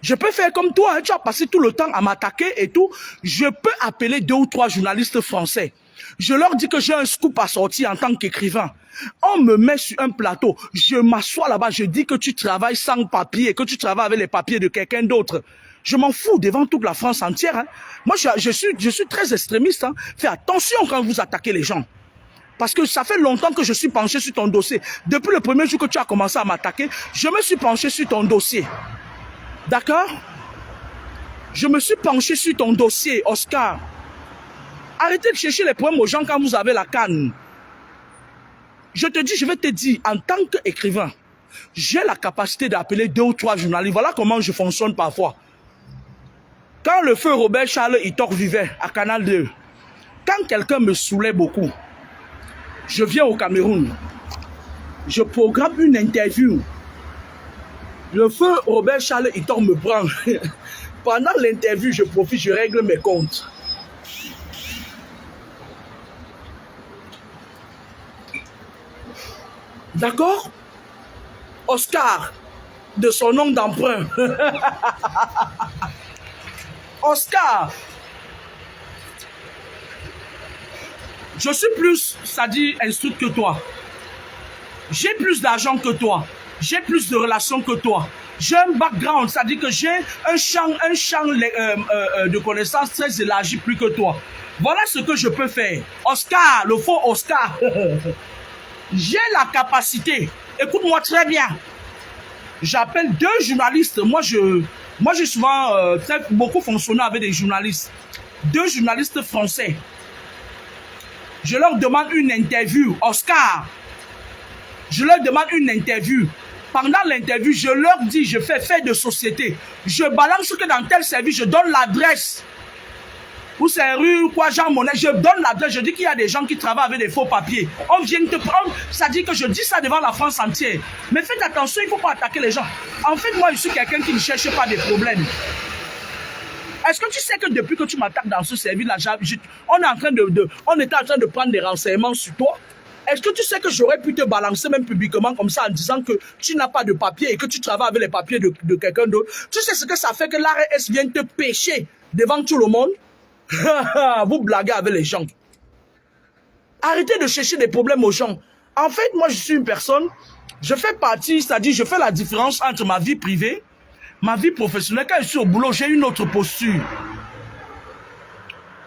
Je peux faire comme toi, hein. Tu as passé tout le temps à m'attaquer et tout. Je peux appeler 2 ou 3 journalistes français. Je leur dis que j'ai un scoop à sortir en tant qu'écrivain. On me met sur un plateau, je m'assois là-bas, je dis que tu travailles sans papier, que tu travailles avec les papiers de quelqu'un d'autre. Je m'en fous devant toute la France entière, hein. Moi, je suis très extrémiste, hein. Fais attention quand vous attaquez les gens. Parce que ça fait longtemps que je suis penché sur ton dossier. Depuis le premier jour que tu as commencé à m'attaquer, je me suis penché sur ton dossier. D'accord? Je me suis penché sur ton dossier, Oscar. Arrêtez de chercher les problèmes aux gens quand vous avez la canne. Je te dis, je vais te dire, en tant qu'écrivain, j'ai la capacité d'appeler 2 ou 3 journalistes. Voilà comment je fonctionne parfois. Quand le feu Robert Charles Itor vivait à Canal 2, quand quelqu'un me saoulait beaucoup, je viens au Cameroun, je programme une interview. Le feu Robert Charles Itor me prend. Pendant l'interview, je profite, je règle mes comptes. D'accord? Oscar, de son nom d'emprunt. Oscar, je suis plus, c'est-à-dire instruite que toi. J'ai plus d'argent que toi. J'ai plus de relations que toi. J'ai un background, c'est-à-dire que j'ai un champ de connaissances très élargi plus que toi. Voilà ce que je peux faire. Oscar, le faux Oscar. J'ai la capacité. Écoute-moi très bien. J'appelle 2 journalistes. Moi, j'ai souvent beaucoup fonctionné avec des journalistes. 2 journalistes français. Je leur demande une interview. Oscar, je leur demande une interview. Pendant l'interview, je leur dis, je fais fait de société. Je balance que dans tel service, je donne l'adresse. Ou c'est rue, quoi, Jean Monnet, je donne l'adresse, je dis qu'il y a des gens qui travaillent avec des faux papiers. On vient te prendre, ça dit que je dis ça devant la France entière. Mais faites attention, il ne faut pas attaquer les gens. En fait, moi, je suis quelqu'un qui ne cherche pas des problèmes. Est-ce que tu sais que depuis que tu m'attaques dans ce service-là, on était en train de prendre des renseignements sur toi? Est-ce que tu sais que j'aurais pu te balancer même publiquement comme ça en disant que tu n'as pas de papier et que tu travailles avec les papiers de quelqu'un d'autre? Tu sais ce que ça fait que l'ARS vient te pêcher devant tout le monde? Vous blaguez avec les gens. Arrêtez de chercher des problèmes aux gens. En fait, moi, je suis une personne, je fais partie, c'est-à-dire je fais la différence entre ma vie privée, ma vie professionnelle. Quand je suis au boulot, j'ai une autre posture.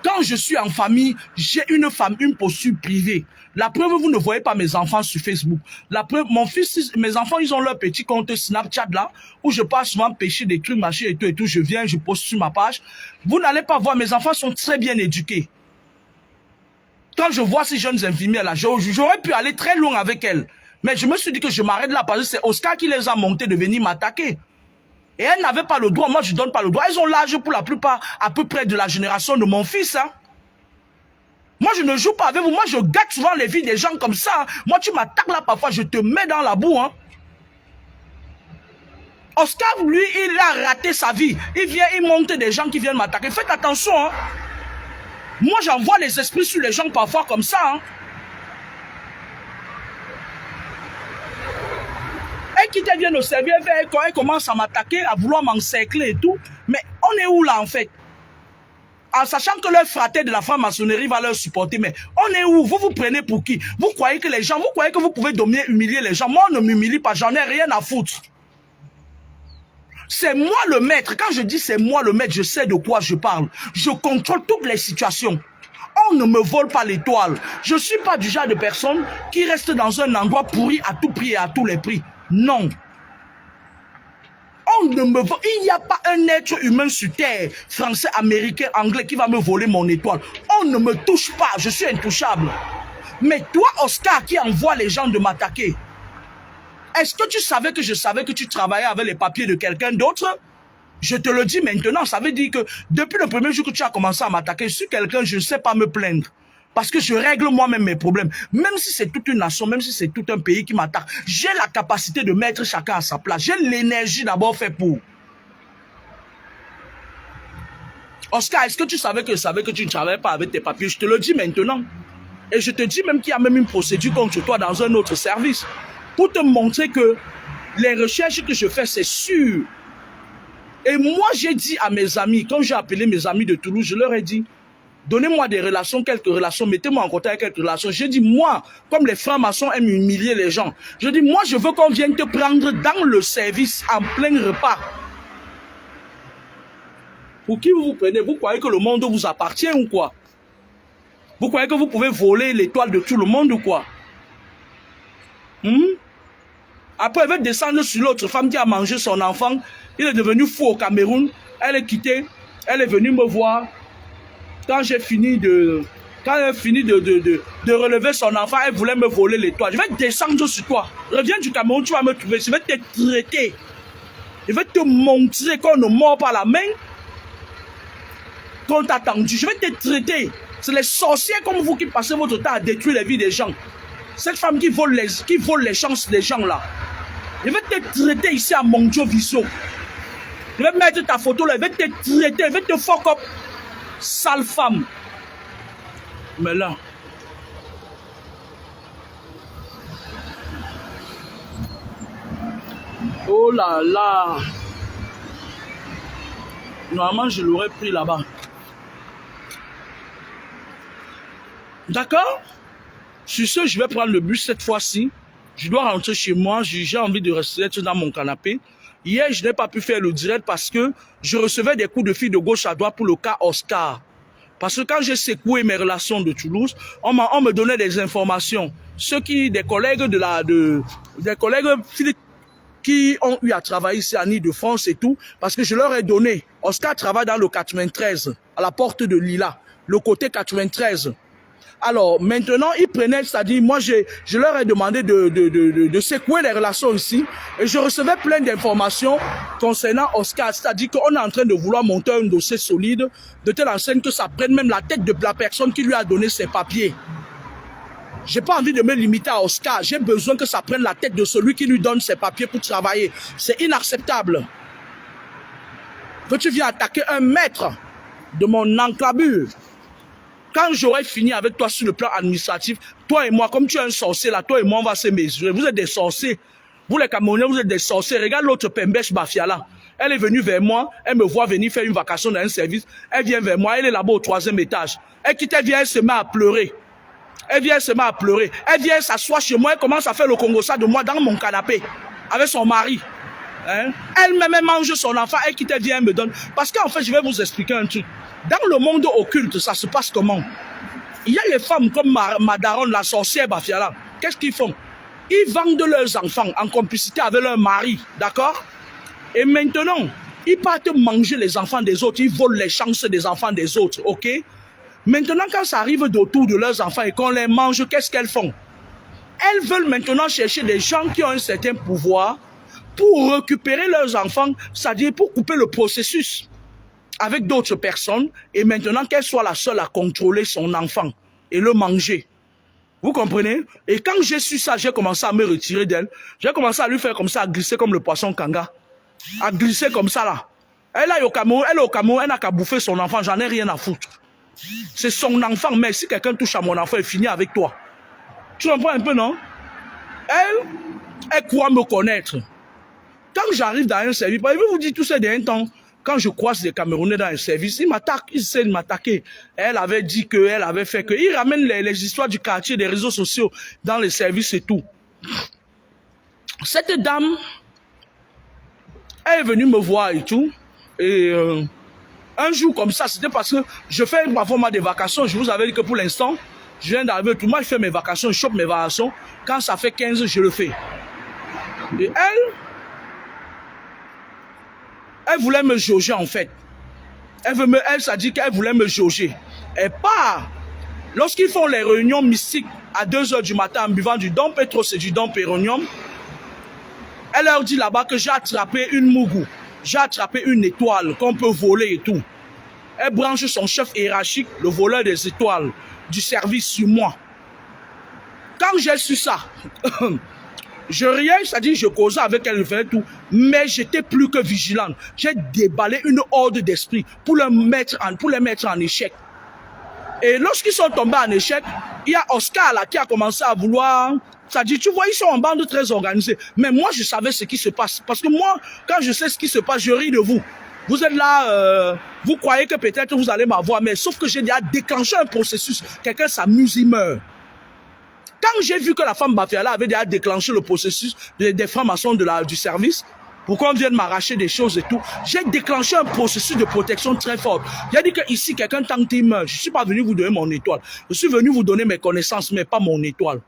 Quand je suis en famille, j'ai une posture privée. La preuve, vous ne voyez pas mes enfants sur Facebook. La preuve, mes enfants, ils ont leur petit compte Snapchat là, où je passe souvent pêcher des trucs, machin et tout. Je viens, je poste sur ma page. Vous n'allez pas voir, mes enfants sont très bien éduqués. Quand je vois ces jeunes infirmières là, j'aurais pu aller très loin avec elles. Mais je me suis dit que je m'arrête là parce que c'est Oscar qui les a montés de venir m'attaquer. Et elles n'avaient pas le droit, moi je ne donne pas le droit. Elles ont l'âge pour la plupart, à peu près de la génération de mon fils. Hein. Moi je ne joue pas avec vous, moi je gâte souvent les vies des gens comme ça. Hein. Moi tu m'attaques là parfois, je te mets dans la boue. Hein. Oscar, lui, il a raté sa vie. Il vient, il monte des gens qui viennent m'attaquer. Faites attention. Hein. Moi j'envoie les esprits sur les gens parfois comme ça. Hein. Elle quitte, elle vient nous servir, elle commence à m'attaquer, à vouloir m'encercler et tout. Mais on est où là en fait? En sachant que leur frater de la franc-maçonnerie va leur supporter, mais on est où? Vous vous prenez pour qui? Vous croyez que les gens, vous croyez que vous pouvez dominer, humilier les gens? Moi, on ne m'humilie pas, j'en ai rien à foutre. C'est moi le maître. Quand je dis c'est moi le maître, je sais de quoi je parle. Je contrôle toutes les situations. On ne me vole pas l'étoile. Je ne suis pas du genre de personne qui reste dans un endroit pourri à tout prix et à tous les prix. Non. On ne me vole. Il n'y a pas un être humain sur terre, français, américain, anglais, qui va me voler mon étoile. On ne me touche pas. Je suis intouchable. Mais toi, Oscar, qui envoie les gens de m'attaquer, est-ce que tu savais que je savais que tu travaillais avec les papiers de quelqu'un d'autre? Je te le dis maintenant, ça veut dire que depuis le premier jour que tu as commencé à m'attaquer, sur quelqu'un, je ne sais pas me plaindre. Parce que je règle moi-même mes problèmes. Même si c'est toute une nation, même si c'est tout un pays qui m'attaque, j'ai la capacité de mettre chacun à sa place. J'ai l'énergie d'abord fait pour. Oscar, est-ce que tu savais que tu ne travaillais pas avec tes papiers? Je te le dis maintenant. Et je te dis même qu'il y a même une procédure contre toi dans un autre service. Pour te montrer que les recherches que je fais, c'est sûr. Et moi, j'ai dit à mes amis, quand j'ai appelé mes amis de Toulouse, je leur ai dit, donnez-moi des relations, quelques relations, mettez-moi en contact avec quelques relations. J'ai dit, moi, comme les francs-maçons aiment humilier les gens, je dis, moi, je veux qu'on vienne te prendre dans le service en plein repas. Pour qui vous vous prenez? Vous croyez que le monde vous appartient ou quoi? Vous croyez que vous pouvez voler l'étoile de tout le monde ou quoi? Après, elle veut descendre sur l'autre femme qui a mangé son enfant. Il est devenu fou au Cameroun. Elle est quittée. Elle est venue me voir. Quand j'ai fini de relever son enfant, elle voulait me voler l'étoile. Je vais descendre sur toi. Reviens du Cameroun, tu vas me trouver. Je vais te traiter. Je vais te montrer qu'on ne mord pas la main. Qu'on t'a tendu. Je vais te traiter. C'est les sorciers comme vous qui passez votre temps à détruire les vies des gens. Cette femme qui vole les chances des gens là. Je vais te traiter ici à Mondio Viso. Je vais mettre ta photo là. Je vais te traiter. Je vais te fuck up. Sale femme. Mais là. Oh là là. Normalement, je l'aurais pris là-bas. D'accord? Sur ce, je vais prendre le bus cette fois-ci. Je dois rentrer chez moi. J'ai envie de rester dans mon canapé. Hier, je n'ai pas pu faire le direct parce que je recevais des coups de fil de gauche à droite pour le cas Oscar. Parce que quand j'ai secoué mes relations de Toulouse, on me donnait des informations. Des collègues des collègues qui ont eu à travailler ici à Île-de-France et tout, parce que je leur ai donné. Oscar travaille dans le 93, à la porte de Lila, le côté 93. Alors, maintenant, ils prenaient, c'est-à-dire, moi, je leur ai demandé de secouer les relations ici, et je recevais plein d'informations concernant Oscar, c'est-à-dire qu'on est en train de vouloir monter un dossier solide, de telle enseigne que ça prenne même la tête de la personne qui lui a donné ses papiers. J'ai pas envie de me limiter à Oscar, j'ai besoin que ça prenne la tête de celui qui lui donne ses papiers pour travailler. C'est inacceptable. Que tu viens attaquer un maître de mon enclabure. Quand j'aurai fini avec toi sur le plan administratif, toi et moi, comme tu es un sorcier là, toi et moi, on va se mesurer. Vous êtes des sorciers. Vous les Camerounais, vous êtes des sorciers. Regarde l'autre Pembèche Bafia là. Elle est venue vers moi, elle me voit venir faire une vacation dans un service. Elle vient vers moi, elle est là-bas au 3e étage. Elle quitte, elle vient, elle se met à pleurer. Elle vient, elle se met à pleurer. Elle vient s'asseoir chez moi, elle commence à faire le Congo-ça de moi dans mon canapé. Avec son mari. Hein? Elle-même, elle mange son enfant, elle quitte, elle vient, elle me donne. Parce qu'en fait, je vais vous expliquer un truc. Dans le monde occulte, ça se passe comment? Il y a les femmes comme Madaron, la sorcière Bafiala. Qu'est-ce qu'ils font? Ils vendent leurs enfants en complicité avec leur mari, d'accord? Et maintenant, ils partent manger les enfants des autres, ils volent les chances des enfants des autres, ok? Maintenant, quand ça arrive autour de leurs enfants et qu'on les mange, qu'est-ce qu'elles font? Elles veulent maintenant chercher des gens qui ont un certain pouvoir pour récupérer leurs enfants, c'est-à-dire pour couper le processus avec d'autres personnes, et maintenant qu'elle soit la seule à contrôler son enfant et le manger. Vous comprenez? Et quand j'ai su ça, j'ai commencé à me retirer d'elle. J'ai commencé à lui faire comme ça, à glisser comme le poisson kanga. À glisser comme ça là. Elle est au Cameroun, elle n'a qu'à bouffer son enfant, j'en ai rien à foutre. C'est son enfant, mais si quelqu'un touche à mon enfant, il finit avec toi. Tu comprends un peu, non? Elle croit me connaître. Quand j'arrive dans un service, je vais vous dire tout ça d'un temps, quand je croise des Camerounais dans un service, ils m'attaquent, ils essaient de m'attaquer. Elle avait dit que, elle avait fait que. Ils ramènent les histoires du quartier, des réseaux sociaux dans les services et tout. Cette dame, elle est venue me voir et tout. Et un jour comme ça, c'était parce que je fais ma forme des vacations. Je vous avais dit que pour l'instant, je viens d'arriver. Tout moi, je fais mes vacations, je chope mes vacations. Quand ça fait 15, je le fais. Et elle voulait me jauger en fait. Elle s'est dit qu'elle voulait me jauger. Et pas. Lorsqu'ils font les réunions mystiques à 2 h du matin en buvant du Dom Petros et du Dom Péronium, elle leur dit là-bas que j'ai attrapé une mougou. J'ai attrapé une étoile qu'on peut voler et tout. Elle branche son chef hiérarchique, le voleur des étoiles, du service sur moi. Quand j'ai su ça, je riais, c'est-à-dire je causais avec elle, je faisais tout, mais j'étais plus que vigilant. J'ai déballé une horde d'esprit pour les mettre en échec. Et lorsqu'ils sont tombés en échec, il y a Oscar là qui a commencé à vouloir... C'est-à-dire, tu vois, ils sont en bande très organisée. Mais moi, je savais ce qui se passe. Parce que moi, quand je sais ce qui se passe, je ris de vous. Vous êtes là, vous croyez que peut-être vous allez m'avoir, mais sauf que j'ai déjà déclenché un processus. Quelqu'un s'amuse, il meurt. Quand j'ai vu que la femme Bafiala avait déjà déclenché le processus des francs-maçons du service, pour qu'on vienne m'arracher des choses et tout, j'ai déclenché un processus de protection très fort. J'ai dit que ici, quelqu'un tant qu'il meurt, je ne suis pas venu vous donner mon étoile. Je suis venu vous donner mes connaissances, mais pas mon étoile.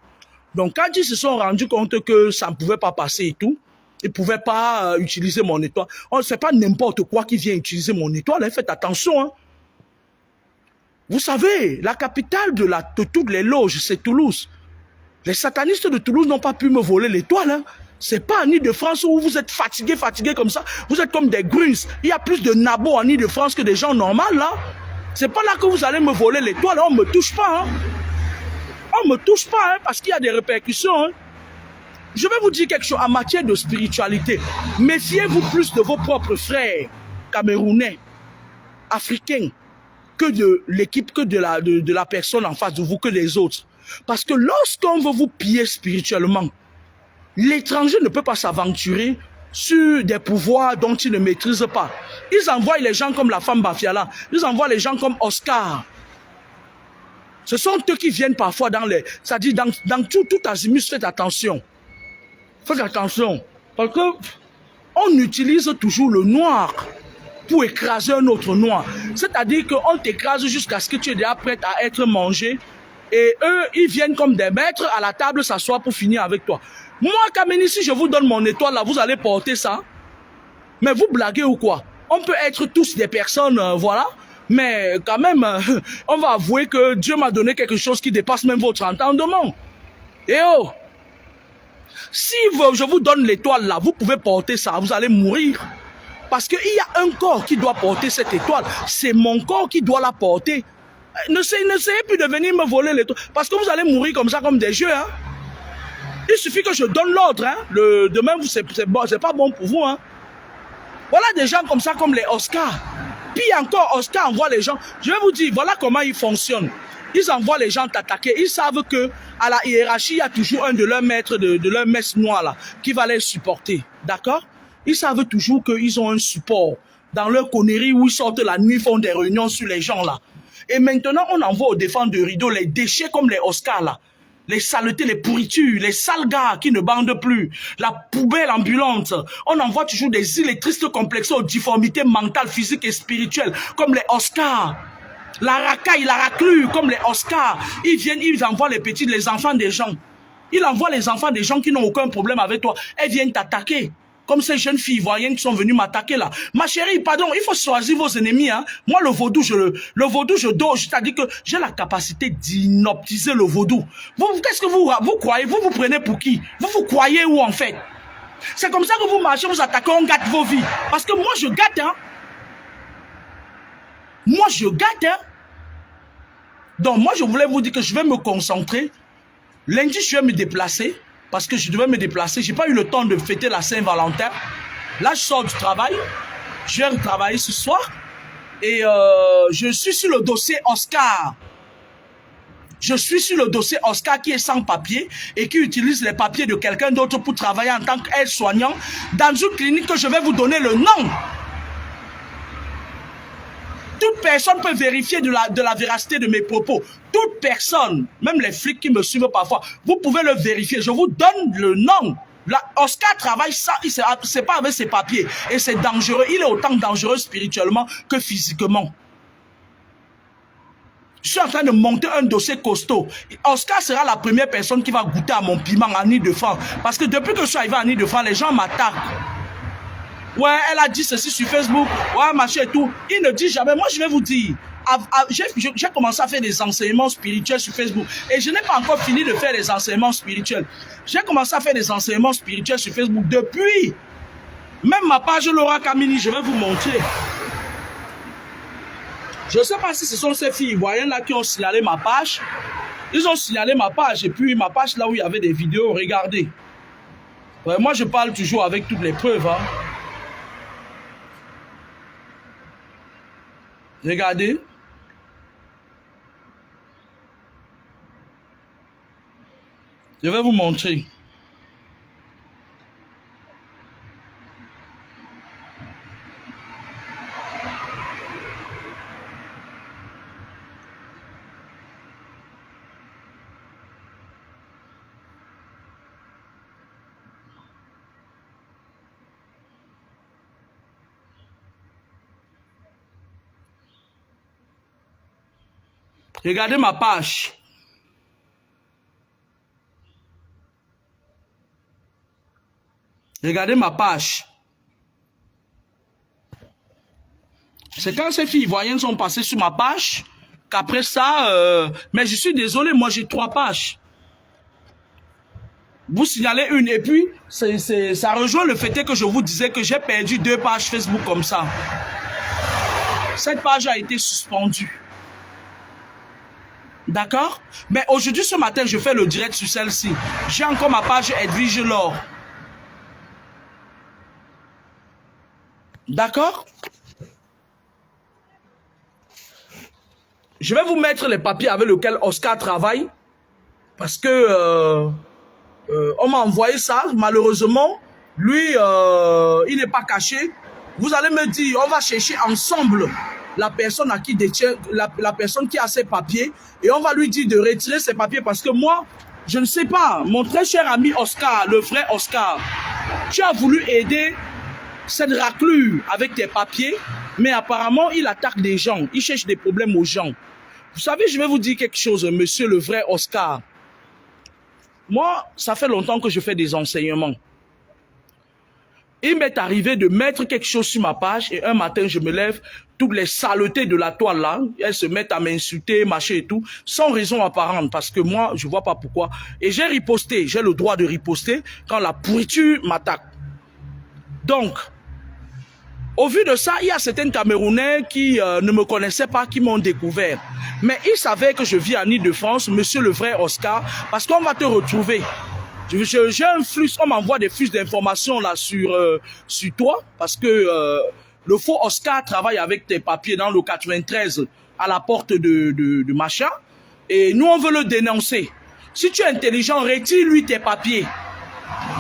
Donc, quand ils se sont rendus compte que ça ne pouvait pas passer et tout, ils ne pouvaient pas utiliser mon étoile. On ne sait pas n'importe quoi qui vient utiliser mon étoile. Hein, faites attention. Hein. Vous savez, la capitale de toutes les loges, c'est Toulouse. Les satanistes de Toulouse n'ont pas pu me voler l'étoile. Hein. Ce n'est pas en Ile-de-France où vous êtes fatigués comme ça. Vous êtes comme des gruns. Il y a plus de nabos en Ile-de-France que des gens normaux. Là. Ce n'est pas là que vous allez me voler l'étoile. On ne me touche pas. Hein. On ne me touche pas, hein, parce qu'il y a des répercussions. Hein. Je vais vous dire quelque chose en matière de spiritualité. Méfiez-vous plus de vos propres frères camerounais, africains, que de l'équipe, que de la personne en face de vous, que les autres. Parce que lorsqu'on veut vous piller spirituellement, l'étranger ne peut pas s'aventurer sur des pouvoirs dont il ne maîtrise pas. Ils envoient les gens comme la femme Bafiala, ils envoient les gens comme Oscar. Ce sont eux qui viennent parfois c'est-à-dire dans tout azimut, faites attention. Faites attention. Parce que on utilise toujours le noir pour écraser un autre noir. C'est-à-dire qu'on t'écrase jusqu'à ce que tu es déjà prêt à être mangé. Et eux, ils viennent comme des maîtres à la table s'asseoir pour finir avec toi. Moi, Kameni, si je vous donne mon étoile là, vous allez porter ça. Mais vous blaguez ou quoi? On peut être tous des personnes, voilà. Mais quand même, on va avouer que Dieu m'a donné quelque chose qui dépasse même votre entendement. Et oh, si je vous donne l'étoile là, vous pouvez porter ça, vous allez mourir. Parce qu'il y a un corps qui doit porter cette étoile. C'est mon corps qui doit la porter. N'essayez plus de venir me voler l'étoile. Parce que vous allez mourir comme ça, comme des jeux. Hein. Il suffit que je donne l'ordre. Hein. Demain, c'est pas bon pour vous. Hein. Voilà des gens comme ça, comme les Oscars. Puis encore, Oscar envoie les gens. Je vais vous dire, voilà comment ils fonctionnent. Ils envoient les gens t'attaquer. Ils savent que à la hiérarchie, il y a toujours un de leurs maîtres, de leur messe noire là, qui va les supporter. D'accord? Ils savent toujours qu'ils ont un support. Dans leur connerie où ils sortent la nuit, font des réunions sur les gens là. Et maintenant, on envoie au défense de rideau les déchets comme les Oscars là. Les saletés, les pourritures, les sales gars qui ne bandent plus, la poubelle ambulante. On envoie toujours des illetristes complexés aux difformités mentales, physiques et spirituelles, comme les Oscars. La racaille, la raclure, comme les Oscars. Ils viennent, ils envoient les petits, les enfants des gens. Ils envoient les enfants des gens qui n'ont aucun problème avec toi. Elles viennent t'attaquer. Comme ces jeunes filles ivoiriennes qui sont venues m'attaquer là. Ma chérie, pardon, il faut choisir vos ennemis. Hein. Moi, le vaudou, je dors. C'est-à-dire que j'ai la capacité d'inoptiser le vaudou. Qu'est-ce que vous croyez? Vous prenez pour qui? Vous croyez où en fait? C'est comme ça que vous marchez, vous attaquez, on gâte vos vies. Parce que moi, je gâte. Hein. Moi, je gâte. Hein. Donc, moi, je voulais vous dire que je vais me concentrer. Lundi, je vais me déplacer. Parce que je devais me déplacer. Je n'ai pas eu le temps de fêter la Saint-Valentin. Là, je sors du travail. Je vais travailler ce soir. Et je suis sur le dossier Oscar. Je suis sur le dossier Oscar qui est sans papier et qui utilise les papiers de quelqu'un d'autre pour travailler en tant qu'aide-soignant dans une clinique que je vais vous donner le nom. Toute personne peut vérifier de la véracité de mes propos. Toute personne, même les flics qui me suivent parfois, vous pouvez le vérifier. Je vous donne le nom. Là, Oscar travaille ça, c'est pas avec ses papiers. Et c'est dangereux. Il est autant dangereux spirituellement que physiquement. Je suis en train de monter un dossier costaud. Oscar sera la première personne qui va goûter à mon piment en Ile-de-France. Parce que depuis que je suis arrivé en Ile-de-France, les gens m'attaquent. Ouais, elle a dit ceci sur Facebook. Ouais, machin et tout. Il ne dit jamais. Moi, je vais vous dire. J'ai commencé à faire des enseignements spirituels sur Facebook. Et je n'ai pas encore fini de faire des enseignements spirituels. J'ai commencé à faire des enseignements spirituels sur Facebook depuis. Même ma page Laura Kamini, je vais vous montrer. Je ne sais pas si ce sont ces filles ivoiriennes-là qui ont signalé ma page. Ils ont signalé ma page. Et puis ma page là où il y avait des vidéos, regardez. Ouais, moi, je parle toujours avec toutes les preuves. Hein. Regardez. Je vais vous montrer. Regardez ma page. Regardez ma page. C'est quand ces filles ivoiriennes sont passées sur ma page qu'après ça... mais je suis désolé, moi j'ai 3 pages. Vous signalez une et puis ça rejoint le fait que je vous disais que j'ai perdu 2 pages Facebook comme ça. Cette page a été suspendue. D'accord? Mais aujourd'hui, ce matin, je fais le direct sur celle-ci. J'ai encore ma page Edwige Laure. D'accord? Je vais vous mettre les papiers avec lesquels Oscar travaille. Parce que on m'a envoyé ça. Malheureusement, lui, il n'est pas caché. Vous allez me dire, on va chercher ensemble la personne à qui détient, la personne qui a ses papiers, et on va lui dire de retirer ses papiers parce que moi, je ne sais pas, mon très cher ami Oscar, le vrai Oscar, tu as voulu aider cette raclure avec tes papiers, mais apparemment, il attaque des gens, il cherche des problèmes aux gens. Vous savez, je vais vous dire quelque chose, monsieur le vrai Oscar. Moi, ça fait longtemps que je fais des enseignements. Il m'est arrivé de mettre quelque chose sur ma page et un matin, je me lève, toutes les saletés de la toile là, elles se mettent à m'insulter, machin et tout, sans raison apparente, parce que moi, je vois pas pourquoi. Et j'ai riposté, j'ai le droit de riposter quand la pourriture m'attaque. Donc, au vu de ça, il y a certains Camerounais qui ne me connaissaient pas, qui m'ont découvert. Mais ils savaient que je vis en Ile-de-France, monsieur le vrai Oscar, parce qu'on va te retrouver. J'ai un flux, on m'envoie des flux d'informations là sur toi, parce que le faux Oscar travaille avec tes papiers dans le 93 à la porte de machin, et nous on veut le dénoncer. Si tu es intelligent, retire-lui tes papiers.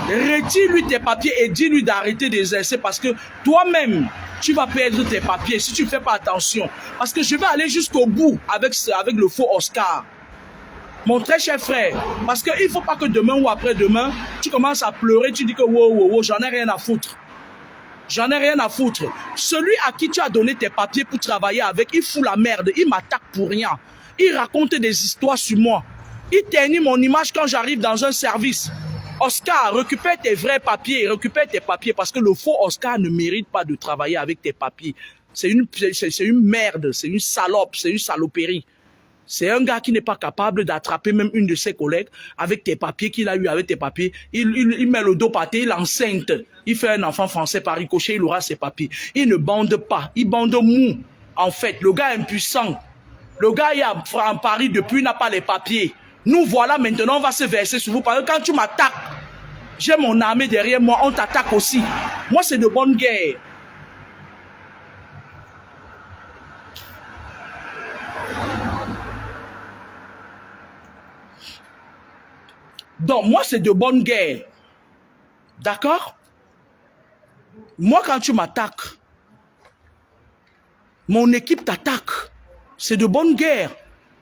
Retire-lui tes papiers et dis-lui d'arrêter d'exercer parce que toi-même, tu vas perdre tes papiers si tu ne fais pas attention. Parce que je vais aller jusqu'au bout avec le faux Oscar. Mon très cher frère, parce qu'il ne faut pas que demain ou après-demain, tu commences à pleurer, tu dis que wow, j'en ai rien à foutre. J'en ai rien à foutre. Celui à qui tu as donné tes papiers pour travailler avec, il fout la merde, il m'attaque pour rien. Il raconte des histoires sur moi. Il ternit mon image quand j'arrive dans un service. Oscar, récupère tes vrais papiers, récupère tes papiers, parce que le faux Oscar ne mérite pas de travailler avec tes papiers. C'est une merde, c'est une salope, c'est une saloperie. C'est un gars qui n'est pas capable d'attraper même une de ses collègues avec tes papiers qu'il a eu avec tes papiers. Il met le dos par terre, il enceinte. Il fait un enfant français par ricochet, il aura ses papiers. Il ne bande pas, il bande mou. En fait, le gars est impuissant. Le gars est en Paris depuis, il n'a pas les papiers. Nous voilà maintenant, on va se verser sur vous. Parce que quand tu m'attaques, j'ai mon armée derrière moi, on t'attaque aussi. Moi, c'est de bonne guerre. Donc, moi, c'est de bonne guerre. D'accord? Moi, quand tu m'attaques, mon équipe t'attaque. C'est de bonne guerre.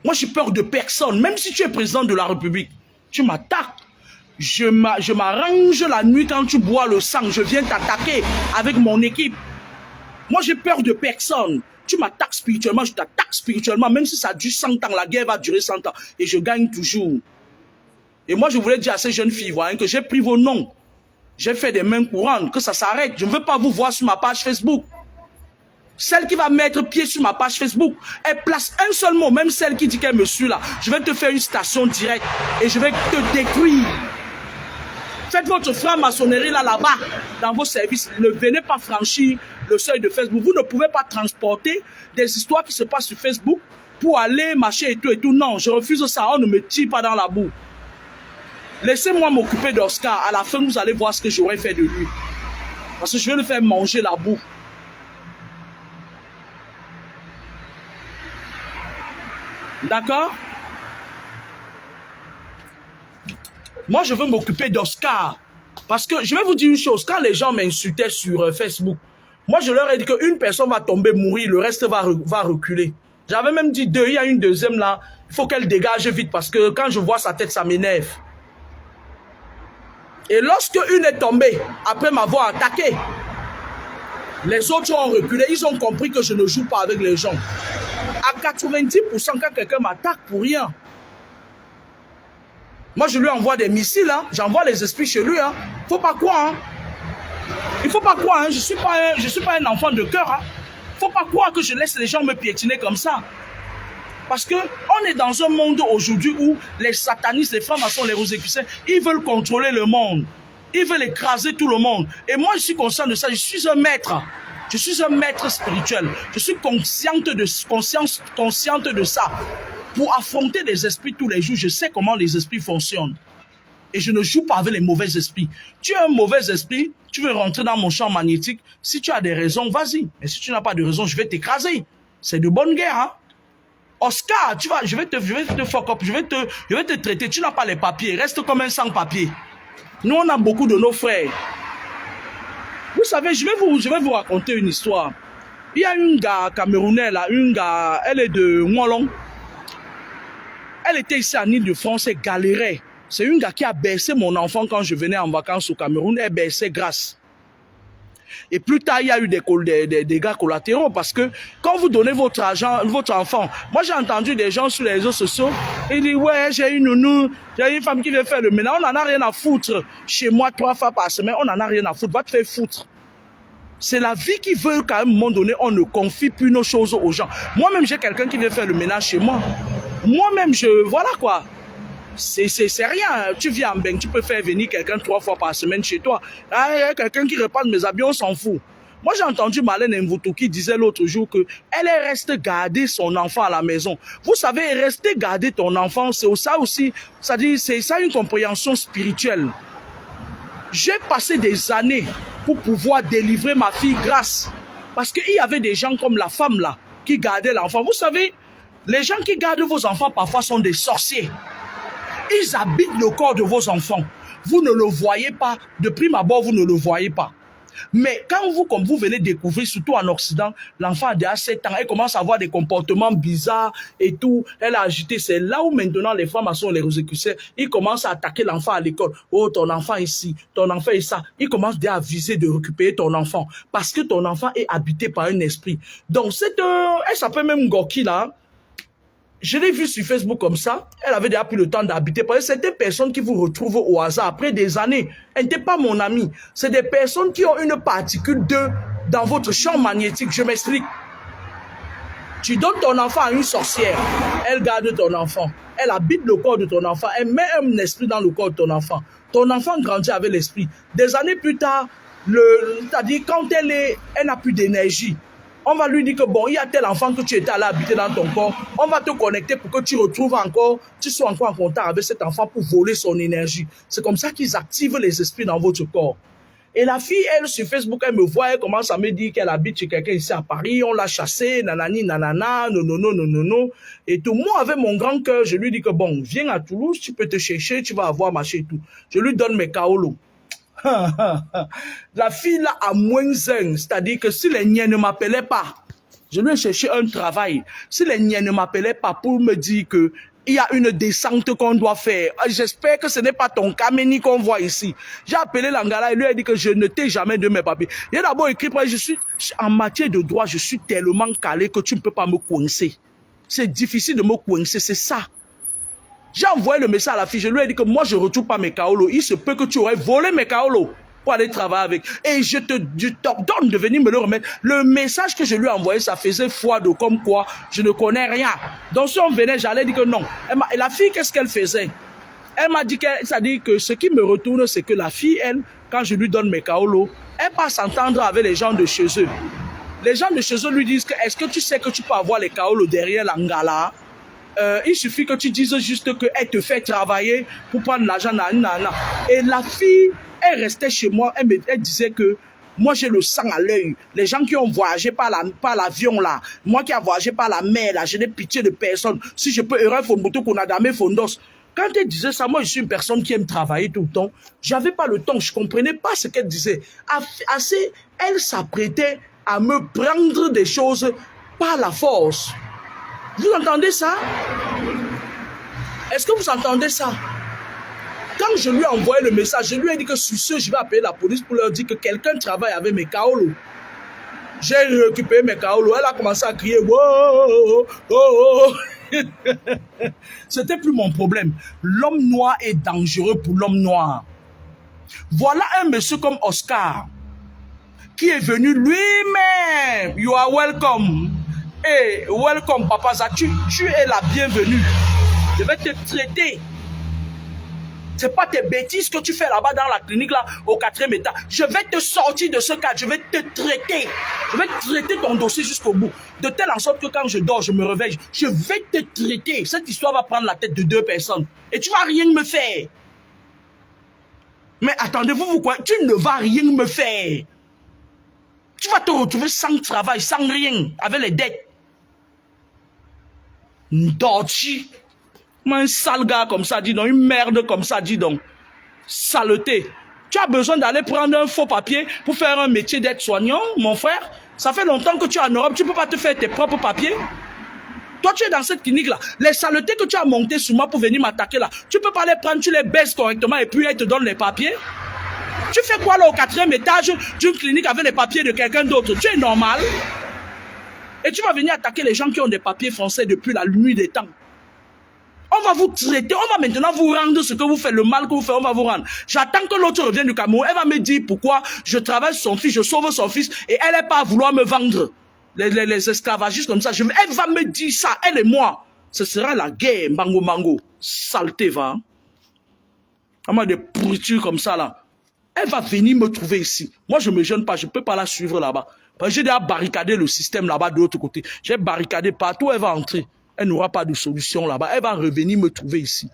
Moi, j'ai peur de personne. Même si tu es président de la République, tu m'attaques. Je m'arrange la nuit quand tu bois le sang. Je viens t'attaquer avec mon équipe. Moi, j'ai peur de personne. Tu m'attaques spirituellement, je t'attaque spirituellement. Même si ça dure 100 ans, la guerre va durer 100 ans. Et je gagne toujours. Et moi, je voulais dire à ces jeunes filles, voyez, que j'ai pris vos noms. J'ai fait des mains courantes, que ça s'arrête. Je ne veux pas vous voir sur ma page Facebook. Celle qui va mettre pied sur ma page Facebook, elle place un seul mot, même celle qui dit qu'elle me suit là. Je vais te faire une station directe et je vais te détruire. Faites votre franc-maçonnerie là-bas, dans vos services. Ne venez pas franchir le seuil de Facebook. Vous ne pouvez pas transporter des histoires qui se passent sur Facebook pour aller marcher et tout et tout. Non, je refuse ça. On ne me tire pas dans la boue. Laissez-moi m'occuper d'Oscar. À la fin, vous allez voir ce que j'aurais fait de lui. Parce que je vais le faire manger la boue. D'accord? Moi, je veux m'occuper d'Oscar. Parce que je vais vous dire une chose. Quand les gens m'insultaient sur Facebook, moi, je leur ai dit qu'une personne va tomber, mourir, le reste va reculer. J'avais même dit deux. Il y a une deuxième là. Il faut qu'elle dégage vite parce que quand je vois sa tête, ça m'énerve. Et lorsque une est tombée, après m'avoir attaqué, les autres ont reculé. Ils ont compris que je ne joue pas avec les gens. À 90%, quand quelqu'un m'attaque pour rien, moi je lui envoie des missiles, hein. J'envoie les esprits chez lui. Hein. Faut pas croire. Hein. Il faut pas croire. Hein. Je suis pas un enfant de cœur. Hein. Faut pas croire que je laisse les gens me piétiner comme ça. Parce que on est dans un monde aujourd'hui où les satanistes, les francs-maçons, les rosicruciens, ils veulent contrôler le monde. Ils veulent écraser tout le monde. Et moi, je suis conscient de ça. Je suis un maître. Je suis un maître spirituel. Je suis consciente de ça. Pour affronter les esprits tous les jours, je sais comment les esprits fonctionnent. Et je ne joue pas avec les mauvais esprits. Tu as un mauvais esprit, tu veux rentrer dans mon champ magnétique. Si tu as des raisons, vas-y. Mais si tu n'as pas de raison, je vais t'écraser. C'est de bonne guerre, hein. Oscar, je vais te fuck up, je vais te traiter. Tu n'as pas les papiers, reste comme un sans-papier. Nous, on a beaucoup de nos frères. Vous savez, je vais vous raconter une histoire. Il y a une gars camerounaise là, elle est de Mwolong. Elle était ici en Île-de-France, elle galérait. C'est une gars qui a bercé mon enfant quand je venais en vacances au Cameroun. Elle berçait grâce. Et plus tard, il y a eu des dégâts collatéraux parce que quand vous donnez votre argent, votre enfant, moi j'ai entendu des gens sur les réseaux sociaux, ils disent ouais, j'ai une nounou, j'ai une femme qui veut faire le ménage, on n'en a rien à foutre. Chez moi, 3 fois par semaine, on n'en a rien à foutre, va te faire foutre. C'est la vie qui veut qu'à un moment donné, on ne confie plus nos choses aux gens. Moi-même, j'ai quelqu'un qui veut faire le ménage chez moi. Moi-même, voilà quoi. C'est rien. Tu viens en Beng, tu peux faire venir quelqu'un 3 fois par semaine chez toi. Ah, il y a quelqu'un qui repasse mes habits, on s'en fout. Moi, j'ai entendu Marlène Mvutu qui disait l'autre jour qu'elle est restée garder son enfant à la maison. Vous savez, rester garder ton enfant, c'est ça aussi. C'est ça une compréhension spirituelle. J'ai passé des années pour pouvoir délivrer ma fille grâce. Parce qu'il y avait des gens comme la femme là, qui gardaient l'enfant. Vous savez, les gens qui gardent vos enfants parfois sont des sorciers. Ils habitent le corps de vos enfants. Vous ne le voyez pas. De prime abord, vous ne le voyez pas. Mais quand comme vous venez découvrir, surtout en Occident, l'enfant a déjà 7 ans, elle commence à avoir des comportements bizarres et tout. Elle a agité. C'est là où maintenant les francs-maçons, les rosicruciens, ils commencent à attaquer l'enfant à l'école. Oh, ton enfant ici, ton enfant est ça. Ils commencent déjà à viser de récupérer ton enfant. Parce que ton enfant est habité par un esprit. Donc, elle s'appelle même Gorky là. Je l'ai vu sur Facebook comme ça. Elle avait déjà pris le temps d'habiter. Parce que c'est des personnes qui vous retrouvent au hasard après des années. Elle n'était pas mon amie. C'est des personnes qui ont une particule dans votre champ magnétique. Je m'explique. Tu donnes ton enfant à une sorcière. Elle garde ton enfant. Elle habite le corps de ton enfant. Elle met un esprit dans le corps de ton enfant. Ton enfant grandit avec l'esprit. Des années plus tard, c'est-à-dire quand elle n'a plus d'énergie. On va lui dire que bon, il y a tel enfant que tu étais allé habiter dans ton corps. On va te connecter pour que tu sois encore en contact avec cet enfant pour voler son énergie. C'est comme ça qu'ils activent les esprits dans votre corps. Et la fille, elle, sur Facebook, elle me voit, elle commence à me dire qu'elle habite chez quelqu'un ici à Paris, on l'a chassée, nanani, nanana, non, non, non, non, non, non. Et tout. Moi, avec mon grand cœur, je lui dis que bon, viens à Toulouse, tu peux te chercher, tu vas avoir marché et tout. Je lui donne mes kaolos. La fille là a moins 1, c'est-à-dire que si les niens ne m'appelaient pas, je lui ai cherché un travail. Si les niens ne m'appelaient pas pour me dire que il y a une descente qu'on doit faire. J'espère que ce n'est pas ton Kameni qu'on voit ici. J'ai appelé l'Angala et lui a dit que je ne t'ai jamais de mes papiers. Il a d'abord écrit, je suis en matière de droit, je suis tellement calé que tu ne peux pas me coincer. C'est difficile de me coincer, c'est ça. J'ai envoyé le message à la fille, je lui ai dit que moi je ne retrouve pas mes kaolos. Il se peut que tu aurais volé mes kaolos pour aller travailler avec. Et je t'ordonne de venir me le remettre. Le message que je lui ai envoyé, ça faisait foi de comme quoi je ne connais rien. Donc si on venait, j'allais dire que non. Et la fille, qu'est-ce qu'elle faisait? Elle m'a dit c'est-à-dire que ce qui me retourne, c'est que la fille, elle, quand je lui donne mes kaolos, elle passe s'entendre avec les gens de chez eux. Les gens de chez eux lui disent que est-ce que tu sais que tu peux avoir les kaolos derrière l'Angala? Il suffit que tu dises juste qu'elle te fait travailler pour prendre l'argent. Et la fille, elle restait chez moi, elle disait que moi j'ai le sang à l'œil. Les gens qui ont voyagé par l'avion là, moi qui ai voyagé par la mer là, je n'ai pitié de personne. Si je peux errer Fonboto qu'on a damé Fondos. Quand elle disait ça, moi je suis une personne qui aime travailler tout le temps. J'avais pas le temps, je comprenais pas ce qu'elle disait. Assez, elle s'apprêtait à me prendre des choses par la force. Vous entendez ça? Est-ce que vous entendez ça? Quand je lui ai envoyé le message, je lui ai dit que sur ce, je vais appeler la police pour leur dire que quelqu'un travaille avec mes kaolos. J'ai récupéré mes kaolos. Elle a commencé à crier. Wow, oh, oh. C'était plus mon problème. L'homme noir est dangereux pour l'homme noir. Voilà un monsieur comme Oscar qui est venu lui-même. You are welcome. Hey, welcome, Papa Za, tu es la bienvenue. Je vais te traiter. C'est pas tes bêtises que tu fais là-bas dans la clinique, là, au 4e étage. Je vais te sortir de ce cadre, je vais te traiter. Je vais traiter ton dossier jusqu'au bout. De telle en sorte que quand je dors, je me réveille, je vais te traiter. Cette histoire va prendre la tête de 2 personnes. Et tu vas rien me faire. Mais attendez-vous, vous quoi? Tu ne vas rien me faire. Tu vas te retrouver sans travail, sans rien, avec les dettes. Dorchi. Un sale gars comme ça, dis donc. Une merde comme ça, dis donc. Saleté. Tu as besoin d'aller prendre un faux papier pour faire un métier d'aide-soignant, mon frère. Ça fait longtemps que tu es en Europe, tu ne peux pas te faire tes propres papiers. Toi, tu es dans cette clinique-là. Les saletés que tu as montées sur moi pour venir m'attaquer là, tu ne peux pas les prendre, tu les baisses correctement et puis elles te donnent les papiers. Tu fais quoi là au 4e étage d'une clinique avec les papiers de quelqu'un d'autre? Tu es normal? Et tu vas venir attaquer les gens qui ont des papiers français depuis la nuit des temps. On va vous traiter, on va maintenant vous rendre ce que vous faites, le mal que vous faites, on va vous rendre. J'attends que l'autre revienne du Cameroun, elle va me dire pourquoi je travaille sur son fils, je sauve son fils, et elle n'est pas à vouloir me vendre. Les esclavagistes comme ça, elle va me dire ça, elle et moi. Ce sera la guerre, mango mango. Saleté, va. On a des pourritures comme ça là. Elle va venir me trouver ici. Moi, je ne me gêne pas, je ne peux pas la suivre là-bas. J'ai déjà barricadé le système là-bas de l'autre côté. J'ai barricadé partout, elle va entrer. Elle n'aura pas de solution là-bas. Elle va revenir me trouver ici.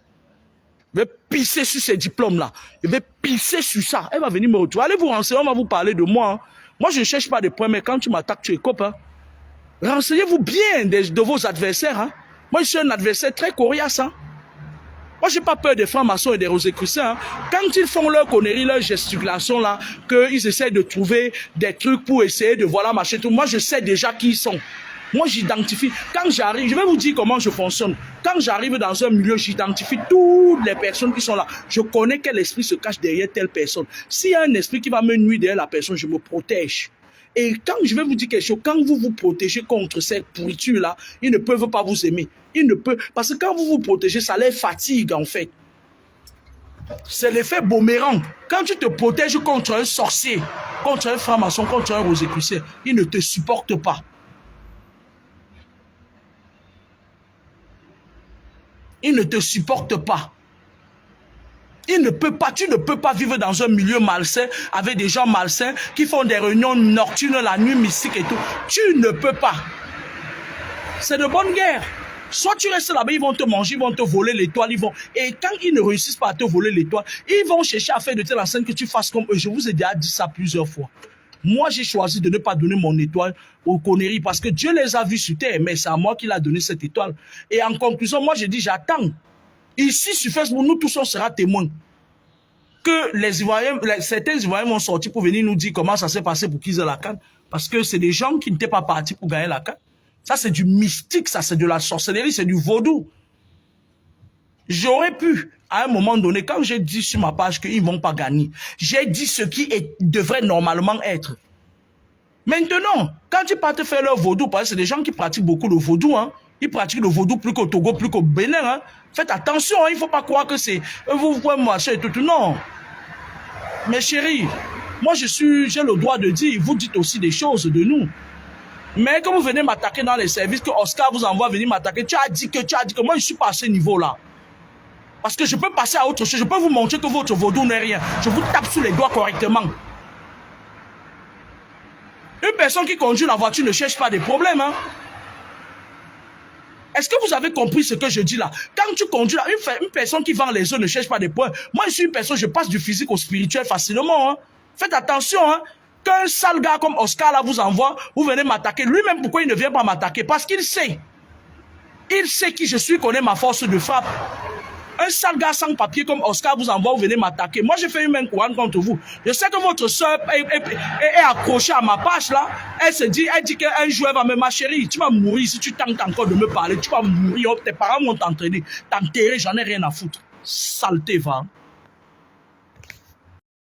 Je vais pisser sur ces diplômes-là. Je vais pisser sur ça. Elle va venir me retrouver. Allez vous renseigner, on va vous parler de moi. Hein. Moi, je ne cherche pas de points, mais quand tu m'attaques, tu es copain. Renseignez-vous bien de vos adversaires. Hein. Moi, je suis un adversaire très coriace. Hein. Moi, je n'ai pas peur des francs-maçons et des rosicruciens. Hein. Quand ils font leur connerie, leur gesticulation, là, qu'ils essaient de trouver des trucs pour essayer de voilà, machin, tout. Moi, je sais déjà qui ils sont. Moi, j'identifie. Quand j'arrive, je vais vous dire comment je fonctionne. Quand j'arrive dans un milieu, j'identifie toutes les personnes qui sont là. Je connais quel esprit se cache derrière telle personne. S'il y a un esprit qui va me nuire derrière la personne, je me protège. Et quand je vais vous dire quelque chose, quand vous vous protégez contre cette pourriture-là, ils ne peuvent pas vous aimer. Ils ne peuvent, parce que quand vous vous protégez, ça les fatigue en fait. C'est l'effet boomerang. Quand tu te protèges contre un sorcier, contre un franc-maçon, contre un rosicrucien, ils ne te supportent pas. Il ne te supporte pas. Il ne peut pas, tu ne peux pas vivre dans un milieu malsain avec des gens malsains qui font des réunions nocturnes la nuit mystique et tout. Tu ne peux pas. C'est de bonne guerre. Soit tu restes là-bas, ils vont te manger, ils vont te voler l'étoile, et quand ils ne réussissent pas à te voler l'étoile, ils vont chercher à faire de telle enseigne que tu fasses comme eux. Je vous ai déjà dit ça plusieurs fois. Moi, j'ai choisi de ne pas donner mon étoile aux conneries parce que Dieu les a vus sur terre, mais c'est à moi qu'il a donné cette étoile. Et en conclusion, moi, je dis, j'attends. Ici, sur Facebook, nous tous, on sera témoins que les Ivoiriens, certains Ivoiriens vont sortir pour venir nous dire comment ça s'est passé pour qu'ils aient la CAN. Parce que c'est des gens qui n'étaient pas partis pour gagner la CAN. Ça, c'est du mystique, ça, c'est de la sorcellerie, c'est du vaudou. J'aurais pu, à un moment donné, quand j'ai dit sur ma page qu'ils ne vont pas gagner, j'ai dit ce qui devrait normalement être. Maintenant, quand ils partent faire leur vaudou, parce que c'est des gens qui pratiquent beaucoup le vaudou, hein, ils pratiquent le vaudou plus qu'au Togo, plus qu'au Bénin. Hein. Faites attention, hein, il ne faut pas croire que c'est vous pouvez marcher et tout. Non. Mes chéris, moi j'ai le droit de dire, vous dites aussi des choses de nous. Mais quand vous venez m'attaquer dans les services, que Oscar vous envoie venir m'attaquer, tu as dit que moi je ne suis pas à ce niveau-là. Parce que je peux passer à autre chose, je peux vous montrer que votre vaudou n'est rien. Je vous tape sous les doigts correctement. Une personne qui conduit la voiture ne cherche pas des problèmes. Hein? Est-ce que vous avez compris ce que je dis là? Quand tu conduis là, une personne qui vend les œufs ne cherche pas des problèmes. Moi, je suis une personne, je passe du physique au spirituel facilement. Hein? Faites attention. Hein? Qu'un sale gars comme Oscar là vous envoie, vous venez m'attaquer. Lui-même, pourquoi il ne vient pas m'attaquer? Parce qu'il sait. Il sait qui je suis, connaît ma force de frappe. Un sale gars sans papier comme Oscar vous envoie, vous venez m'attaquer. Moi, j'ai fait une main courante contre vous. Je sais que votre soeur est accrochée à ma page là. Elle dit qu'un joueur va me... Ma chérie, tu vas mourir si tu tentes encore de me parler. Tu vas mourir. Tes parents vont t'entraîner. T'enterrer, j'en ai rien à foutre. Saleté, va.